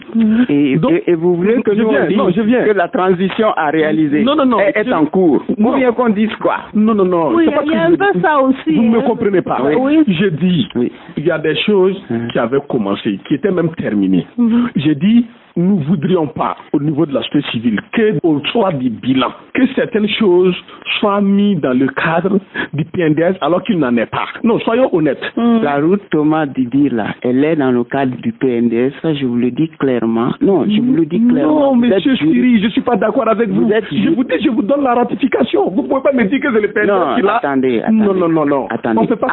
Et vous voulez que nous disions que la transition à réaliser est en cours. Ou bien qu'on dise quoi? Non. Oui, il y a un peu ça aussi. Vous ne me comprenez pas. Oui. Je dis, il y a des choses qui avaient commencé, qui étaient même terminées. J'ai dit, nous ne voudrions pas, au niveau de la société civile, qu'au soir du bilan, que certaines choses soient mises dans le cadre du PNDS alors qu'il n'en est pas. Non, soyons honnêtes. La route Thomas Didier, là, elle est dans le cadre du PNDS, ça je vous le dis clairement. Non, je vous le dis clairement. Non, monsieur Siri, je ne suis pas d'accord avec vous. Je vous dis, je vous donne la ratification. Vous ne pouvez pas me dire que c'est le PNDS qui l'a. Attendez. Non. Attendez. On peut pas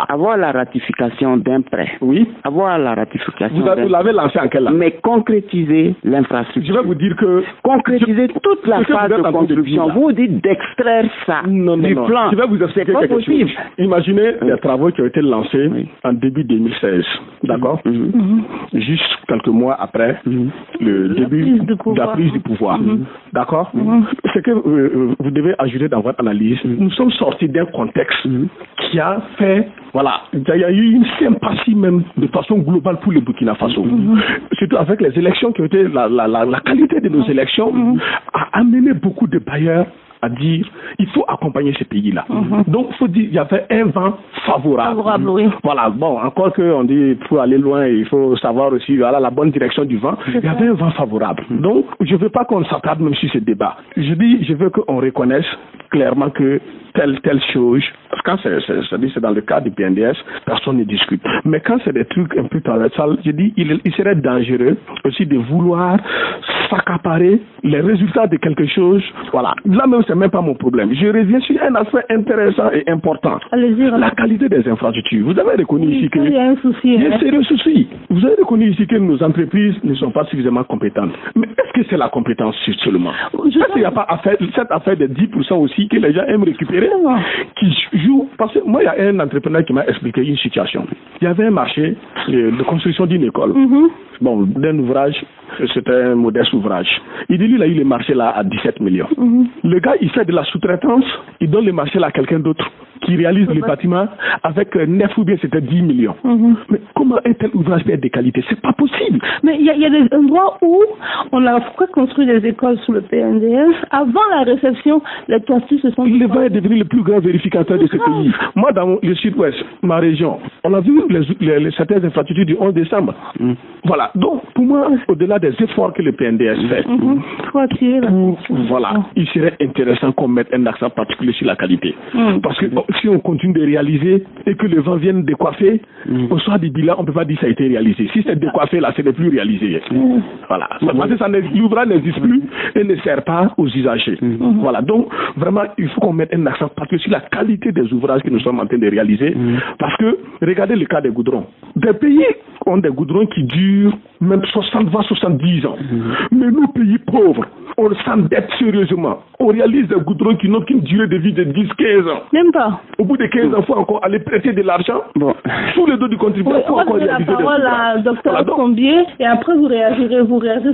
avoir la ratification d'un prêt. Oui. Avoir la ratification vous l'avez lancé en quelle année? Mais concrétiser l'infrastructure. Je vais vous dire que... Concrétiser toute la phase de construction. Vous dites d'extraire ça du plan. Je vais vous expliquer quelque chose. Imaginez les travaux qui ont été lancés en début 2016. D'accord? Juste quelques mois après le début de la prise du pouvoir. D'accord? Ce que vous devez ajouter dans votre analyse, nous sommes sortis d'un contexte qui a fait... Voilà, il y a eu une sympathie même de façon globale pour le Burkina Faso. Surtout avec les élections qui ont été, la qualité de nos élections a amené beaucoup de bailleurs à dire il faut accompagner ces pays-là. Donc il faut dire il y avait un vent favorable. Voilà, bon, encore qu'on dit pour aller loin, il faut savoir aussi voilà, la bonne direction du vent. Il y avait un vent favorable. Donc je ne veux pas qu'on s'attarde même sur ce débat. Je dis, je veux qu'on reconnaisse clairement que telle chose, parce que quand c'est dans le cadre du PNDS, personne ne discute. Mais quand c'est des trucs un peu transversales, je dis, il serait dangereux aussi de vouloir s'accaparer les résultats de quelque chose. Voilà. Là même, c'est même pas mon problème. Je reviens sur un aspect intéressant et important. La qualité des infrastructures. Vous avez reconnu ici que... Il y a un souci. Il y a un sérieux souci. Vous avez reconnu ici que nos entreprises ne sont pas suffisamment compétentes. Mais est-ce que c'est la compétence seulement? Est-ce qu'il n'y a pas cette affaire de 10% aussi que les gens aiment récupérer? Qui joue, parce que moi il y a un entrepreneur qui m'a expliqué une situation. Il y avait un marché de construction d'une école, bon, d'un ouvrage, c'était un modeste ouvrage. Il dit lui il a eu le marché là à 17 millions. Le gars il fait de la sous-traitance, il donne le marché là à quelqu'un d'autre qui réalise le bâtiment avec 9 ou bien c'était 10 millions. Mais comment un tel ouvrage peut être de qualité? C'est pas possible. Mais il y a des endroits où on a construit des écoles sous le PNDS. Avant la réception, les toitures se sont... Le VA est devenu le plus grand vérificateur de ce pays. Moi, dans le sud-ouest, ma région, on a vu certaines infrastructures du 11 décembre. Voilà. Donc, pour moi, au-delà des efforts que le PNDS fait, voilà, il serait intéressant qu'on mette un accent particulier sur la qualité. Parce que si on continue de réaliser et que le vent vienne décoiffer, au soir du bilan, on ne peut pas dire que ça a été réalisé. Si c'est décoiffé, là, ce n'est plus réalisé. Voilà. Parce que l'ouvrage n'existe plus et ne sert pas aux usagers. Voilà. Donc, vraiment, il faut qu'on mette un accent particulier sur la qualité des ouvrages que nous sommes en train de réaliser. Parce que, regardez le cas des goudrons. Des pays ont des goudrons qui durent même 60, 20, 70 ans. Mais nos pays pauvres, on s'endette sérieusement. On réalise des goudrons qui n'ont qu'une durée de vie de 10, 15 ans. Même pas. Au bout de 15 ans, il faut encore aller prêter de l'argent sous le dos du contribuable. On va donner la parole à Dr Sombier et après vous réagirez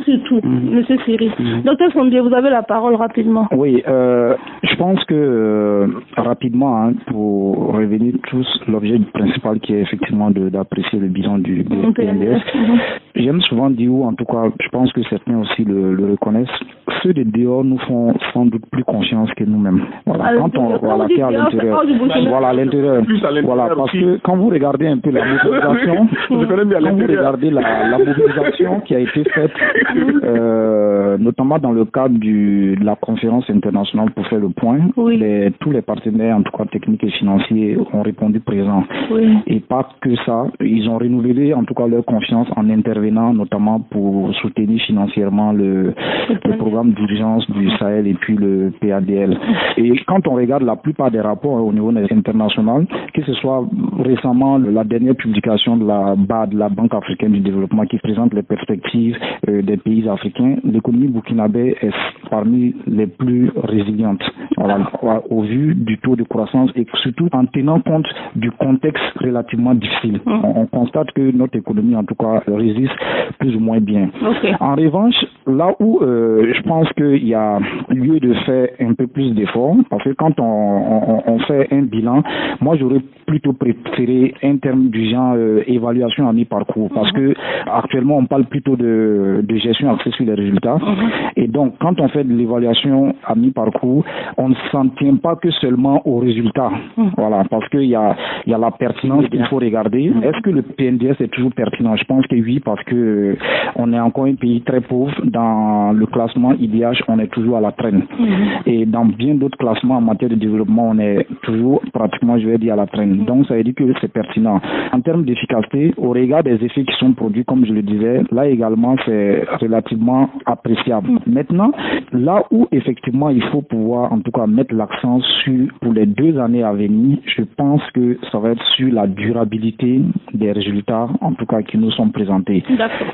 sur tout, Monsieur Siri. Dr Sombier, vous avez la parole rapidement. Oui, je pense que rapidement, pour revenir tous, l'objet principal qui est effectivement d'apprécier le bilan du PNDS. J'aime souvent dire, ou en tout cas, je pense que certains aussi le reconnaissent, ce ceux de dehors nous font sans doute plus confiance que nous-mêmes. Voilà, quand on qui est à l'intérieur. Voilà, à l'intérieur. Voilà, parce que quand vous regardez un peu la mobilisation, la mobilisation qui a été faite, notamment dans le cadre de la conférence internationale pour faire le point, tous les partenaires, en tout cas techniques et financiers, ont répondu présent. Et pas que ça, ils ont renouvelé en tout cas leur confiance en intervenant, notamment pour soutenir financièrement le programme d'urgence du Sahel et puis le PADL. Et quand on regarde la plupart des rapports au niveau international, que ce soit récemment la dernière publication de la BAD, la Banque africaine du développement, qui présente les perspectives des pays africains, l'économie burkinabé est parmi les plus résilientes au vu du taux de croissance et surtout en tenant compte du contexte relativement difficile. On constate que notre économie en tout cas résiste plus ou moins bien. En revanche, là où je pense qu'il y a lieu de faire un peu plus d'efforts, parce que quand on fait un bilan, moi j'aurais plutôt préféré un terme du genre évaluation à mi-parcours, parce que actuellement on parle plutôt de gestion axée sur les résultats. Et donc quand on fait de l'évaluation à mi-parcours, on ne s'en tient pas que seulement aux résultats. Voilà, parce qu'il y a la pertinence qu'il faut regarder. Est-ce que le PNDS est toujours pertinent? Je pense que oui, parce que on est encore un pays très pauvre. Dans le classement IDH, on est toujours à la traîne. Et dans bien d'autres classements en matière de développement, on est toujours pratiquement, je vais dire, à la traîne. Donc ça veut dire que c'est pertinent. En termes d'efficacité, au regard des effets qui sont produits, comme je le disais, là également c'est relativement appréciable. Maintenant, là où effectivement il faut pouvoir en tout cas mettre l'accent sur, pour les 2 années à venir, je pense que ça va être sur la durabilité des résultats, en tout cas qui nous sont présentés.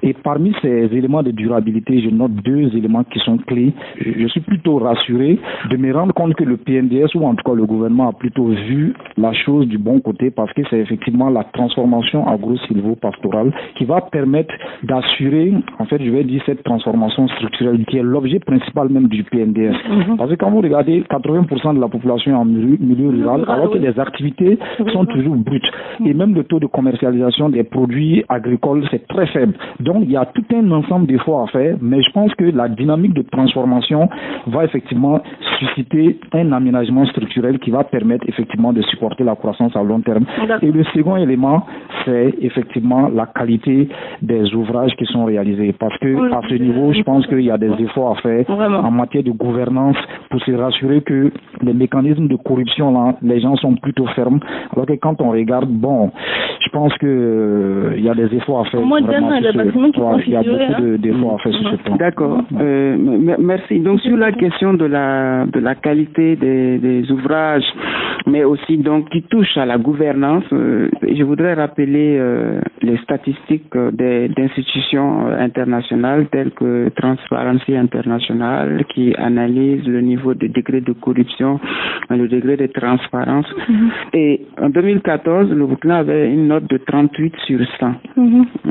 Et parmi ces éléments de durabilité, je note 2 éléments qui sont clés. Je suis plutôt rassuré de me rendre compte que le PNDS, ou en tout cas le gouvernement, a plutôt vu la chose du bon côté, parce que c'est effectivement la transformation agro-silvo-pastorale qui va permettre d'assurer, en fait, je vais dire, cette transformation structurelle qui est l'objet principal même du PNDS. Parce que quand vous regardez 80% de la population en milieu rural, alors que les activités sont toujours brutes. Et même le taux de commercialisation des produits agricoles, c'est très faible. Donc, il y a tout un ensemble d'efforts à faire, mais je pense que la dynamique de transformation va effectivement susciter un aménagement structurel qui va permettre effectivement de supporter la croissance à long terme. Et le second élément, c'est effectivement la qualité des ouvrages qui sont réalisés. Parce que à ce niveau, je pense qu'il y a des efforts à faire en matière de gouvernance pour se rassurer que les mécanismes de corruption, là, les gens sont plutôt fermes. Alors que quand on regarde, bon, je pense que il y a des efforts à faire. Il y a beaucoup d'efforts à faire sur ce plan. D'accord. Merci. Donc sur la question de la qualité des ouvrages, mais aussi donc qui touche à la gouvernance, je voudrais rappeler les statistiques d'institutions internationales telles que Transparency International, qui analyse le niveau de degré de corruption, le degré de transparence. Et en 2014, le Burkina avait une note de 38 sur 100.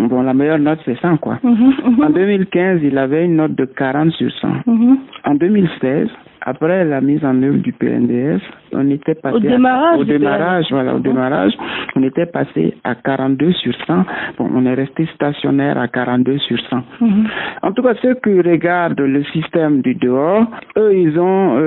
Bon, la meilleure note, c'est 100, quoi. En 2015, il avait une note de 40 sur 100. En 2016, après la mise en œuvre du PNDS, on était passé au démarrage, on était passé à 42 sur 100. Bon, on est resté stationnaire à 42 sur 100. En tout cas, ceux qui regardent le système du dehors, eux, ils ont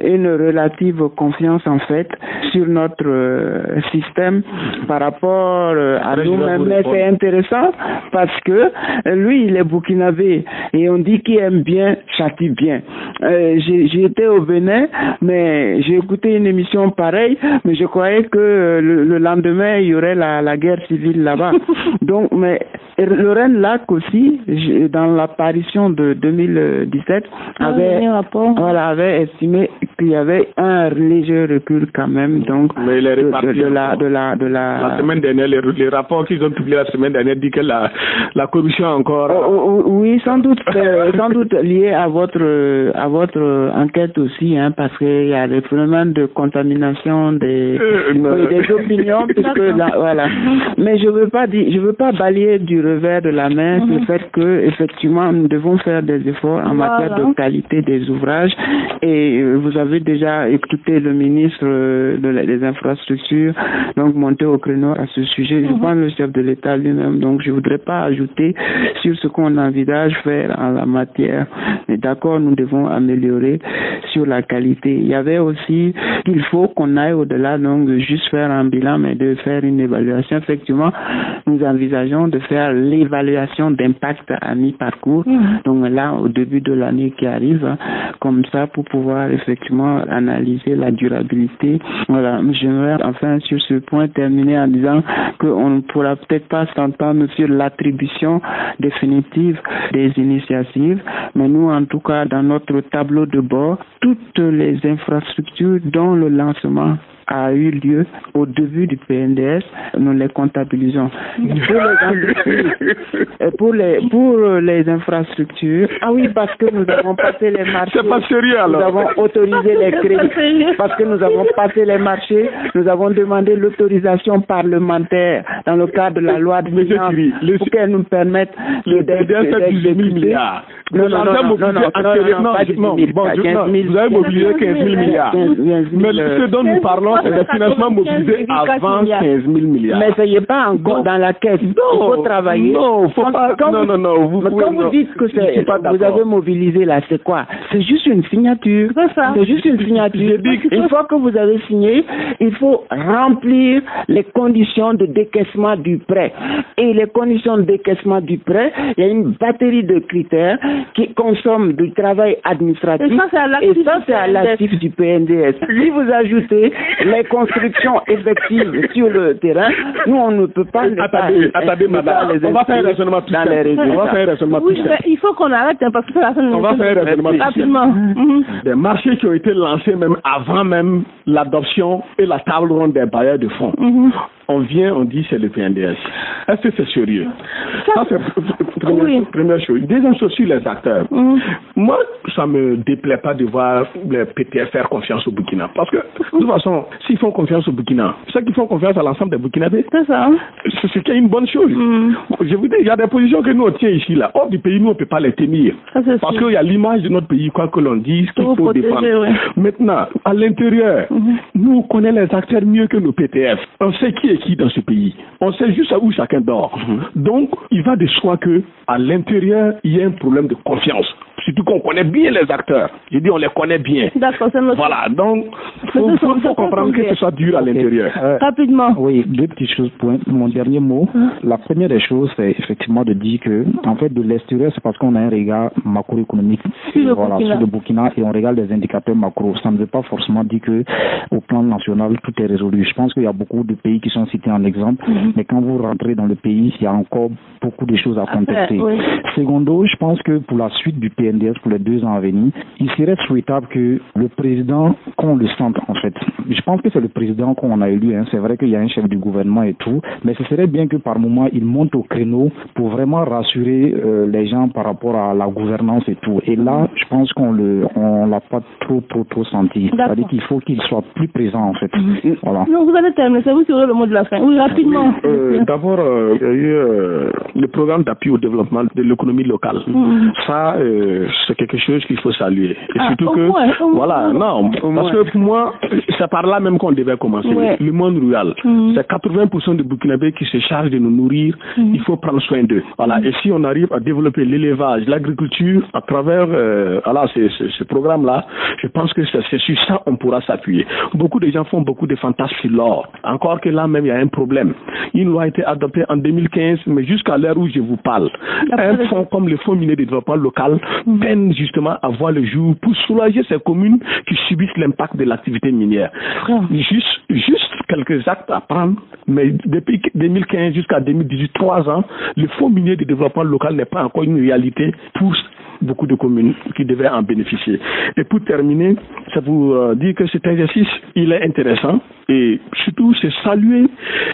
une relative confiance en fait sur notre système par rapport à nous-mêmes. Mais c'est intéressant parce que lui, il est burkinabé et on dit qu'il aime bien, châtie bien. J'ai été au Bénin, mais j'ai écouté une émission pareille, mais je croyais que le lendemain, il y aurait la guerre civile là-bas. Donc, mais Lorraine Lac aussi, dans l'apparition de 2017, avait estimé qu'il y avait un léger recul quand même. Donc, mais la semaine dernière, les rapports qu'ils ont publiés la semaine dernière disent que la corruption encore. Oui, sans doute lié à votre enquête aussi, hein, parce qu'il y a des phénomènes de contamination des opinions, puisque là, voilà. Mais je veux pas balayer du revers de la main, le fait que effectivement nous devons faire des efforts en matière de qualité des ouvrages. Et vous avez déjà écouté le ministre des infrastructures donc monter au créneau à ce sujet. Je pense le chef de l'État lui-même. Donc je voudrais pas ajouter sur ce qu'on envisage faire en la matière. Mais d'accord, nous devons améliorer sur la qualité. Il y avait aussi qu'il faut qu'on aille au-delà donc de juste faire un bilan, mais de faire une évaluation. Effectivement, nous envisageons de faire l'évaluation d'impact à mi-parcours. Donc là, au début de l'année qui arrive, comme ça, pour pouvoir effectivement analyser la durabilité. Voilà, j'aimerais enfin sur ce point terminer en disant qu'on ne pourra peut-être pas s'entendre sur l'attribution définitive des initiatives, mais nous, en tout cas, dans notre tableau de bord, toutes les infrastructures dont le lancement a eu lieu au début du PNDS, nous les comptabilisons. Pour les infrastructures, ah oui, parce que nous avons passé les marchés. C'est pas sérieux alors. Nous avons autorisé les crédits. Parce que nous avons passé les marchés, nous avons demandé l'autorisation parlementaire dans le cadre de la loi de finances pour qu'elle nous permette d'exécuter. Non, vous avez mobilisé 15 000 milliards. Mais ce dont nous parlons, c'est le financement mobilisé avant 15 000 milliards. Mais ça y est pas encore dans la caisse. Il faut travailler. Non, quand vous dites que vous avez mobilisé là, c'est quoi? C'est juste une signature. C'est juste une signature. Une fois que vous avez signé, il faut remplir les conditions de décaissement du prêt. Et les conditions de décaissement du prêt, il y a une batterie de critères qui consomment du travail administratif. Et ça, c'est à l'actif du PNDS. Si vous ajoutez les constructions effectives sur le terrain, nous, on ne peut pas... Attendez, madame. On va faire un raisonnement plus simple. Il faut qu'on arrête, parce que la fin on va faire un raisonnement plus rapidement. Des marchés qui ont été lancés même avant même l'adoption et la table ronde des bailleurs de fonds. On vient, on dit c'est le PNDS. Est-ce que c'est sérieux? Ça, c'est première chose. Deuxième chose sur les acteurs. Moi, ça me déplaît pas de voir les PTF faire confiance au Burkina. Parce que, de toute façon, s'ils font confiance au Burkina, c'est qu'ils font confiance à l'ensemble des Burkinabés. C'est ça. C'est ce qui est une bonne chose. Je vous dis, il y a des positions que nous on tient ici, là. Hors du pays, nous, on ne peut pas les tenir. Parce qu'il y a l'image de notre pays, quoi que l'on dise, qu'il faut défendre. Maintenant, à l'intérieur, nous, on connaît les acteurs mieux que nos PTF. On sait qui est qui dans ce pays. On sait juste où chacun dort. Donc, il va de soi que à l'intérieur, il y a un problème de confiance. Surtout qu'on connaît bien les acteurs. Je dis, on les connaît bien. D'accord, c'est notre... Voilà, donc, il faut comprendre que ce soit dur à l'intérieur. Rapidement. Oui, deux petites choses pour mon dernier mot. La première des choses, c'est effectivement de dire que, en fait, de l'extérieur, c'est parce qu'on a un regard macroéconomique sur le Burkina et on regarde les indicateurs macro. Ça ne veut pas forcément dire que, au plan national, tout est résolu. Je pense qu'il y a beaucoup de pays qui sont cités en exemple, mais quand vous rentrez dans le pays, il y a encore beaucoup de choses à contester. Secondo, je pense que pour la suite du PNDS, pour les 2 ans à venir, il serait souhaitable que le président, qu'on le sente en fait. Je pense que c'est le président qu'on a élu, c'est vrai qu'il y a un chef du gouvernement et tout, mais ce serait bien que par moment, il monte au créneau pour vraiment rassurer les gens par rapport à la gouvernance et tout. Et là, je pense qu'on l'a pas trop senti. C'est-à-dire qu'il faut qu'il soit plus présent en fait. Voilà. Non, vous allez terminer, c'est vous qui aurez le mot de la fin. Oui, rapidement. D'abord, il y a eu le programme d'appui au développement de l'économie locale. Ça, c'est quelque chose qu'il faut saluer. Et surtout parce que pour moi, c'est par là même qu'on devait commencer. Le monde rural, c'est 80% de Burkinabés qui se chargent de nous nourrir. Il faut prendre soin d'eux. Voilà. Et si on arrive à développer l'élevage, l'agriculture à travers ce programme-là, je pense que c'est sur ça qu'on pourra s'appuyer. Beaucoup de gens font beaucoup de fantasmes sur l'or. Encore que là même, il y a un problème. Une loi a été adoptée en 2015, mais jusqu'à l'heure où je vous parle, un fonds comme le Fonds minier de développement local peine justement à voir le jour pour soulager ces communes qui subissent l'impact de l'activité minière. Juste quelques actes à prendre, mais depuis 2015 jusqu'à 2018, 3 ans, le Fonds minier de développement local n'est pas encore une réalité pour beaucoup de communes qui devaient en bénéficier. Et pour terminer, ça vous dit que cet exercice, il est intéressant et surtout, c'est saluer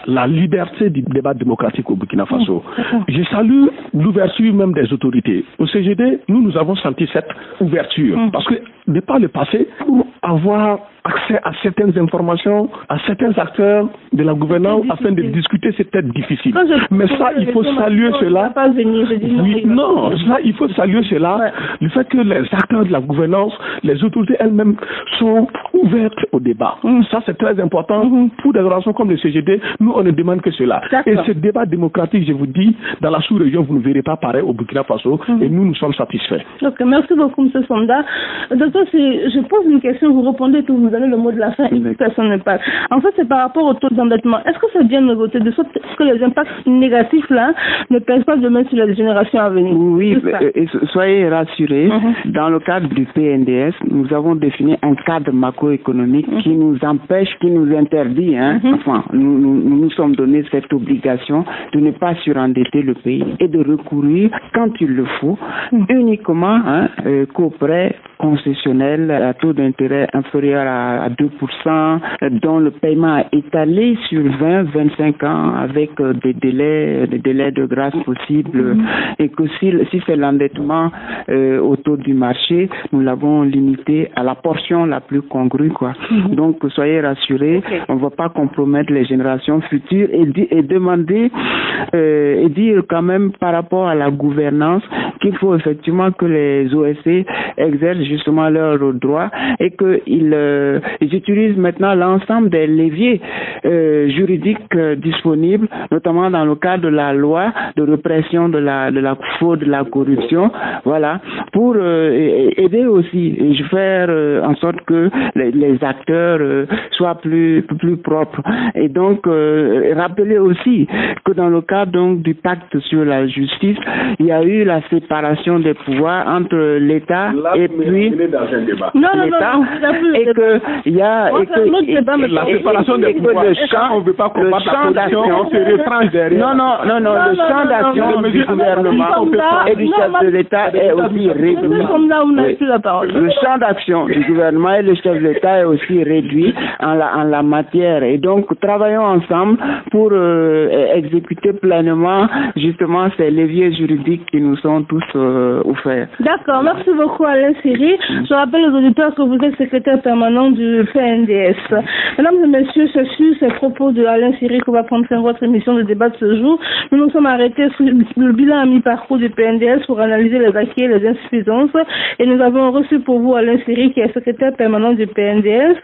la liberté du débat démocratique au Burkina Faso. Je salue l'ouverture même des autorités. Au CGD, nous avons senti cette ouverture parce que de par le passé, pour avoir accès à certaines informations, à certains acteurs de la gouvernance afin de discuter, c'est peut-être difficile. Mais ça, il faut saluer cela. Oui, non, ça, il faut saluer cela. Ouais. Le fait que les acteurs de la gouvernance, les autorités elles-mêmes sont ouvertes au débat. Ça, c'est très important. Pour des relations comme le CGD, nous, on ne demande que cela. Et ce débat démocratique, je vous dis, dans la sous-région, vous ne verrez pas pareil au Burkina Faso. Et nous sommes satisfaits. Ok, merci beaucoup, M. Sonda. Docteur, je pose une question, vous répondez que vous donnez le mot de la fin et personne ne parle. En fait, c'est par rapport au taux d'endettement. Est-ce que c'est bien noté de sorte que les impacts négatifs là ne pèsent pas demain sur les générations à venir? Oui, soyez rassurés. Dans le cadre du PNDS, nous avons défini un cadre macroéconomique qui nous empêche, qui nous interdit, enfin, nous sommes donné cette obligation de ne pas surendetter le pays et de recourir, quand il le faut, uniquement qu'au prêt concessionnel à taux d'intérêt inférieur à 2%, dont le paiement est étalé sur 20-25 ans avec des délais de grâce possibles, et que si c'est l'endettement au taux du marché, nous l'avons limité à la portion la plus congrue, quoi. Donc soyez rassurés, on ne va pas compromettre les générations futures et demander et dire quand même par rapport à la gouvernance qu'il faut effectivement que les OSC exercent justement leurs droits et qu'ils utilisent maintenant l'ensemble des leviers juridiques disponibles, notamment dans le cadre de la loi de répression de la fraude, de la corruption, voilà, pour aider aussi et faire en sorte que les acteurs soient plus propres. Et donc rappeler aussi que dans le cadre donc du pacte sur la justice, il y a eu la séparation des pouvoirs entre l'État et puis l'État, et que il y a la séparation des pouvoirs. On ne veut pas combattre la corruption, on se retranche derrière. Non, le champ d'action du gouvernement et du chef de l'État est aussi réduit. Le champ d'action du gouvernement et le chef de l'État est aussi réduit en la matière. Et donc, travaillons ensemble pour exécuter pleinement justement ces leviers juridiques qui nous sont tous offerts. D'accord, merci beaucoup Alain Siri. Je rappelle aux auditeurs que vous êtes secrétaire permanent du PNDS. Mesdames et messieurs, c'est sur ces propos de Alain Siri qu'on va prendre fin votre émission de débat de ce jour. Nous nous sommes arrêtés sur le bilan à mi-parcours du PNDS pour analyser les acquis et les insuffisances. Et nous avons reçu pour vous Alain Siri qui est secrétaire permanent du PNDS.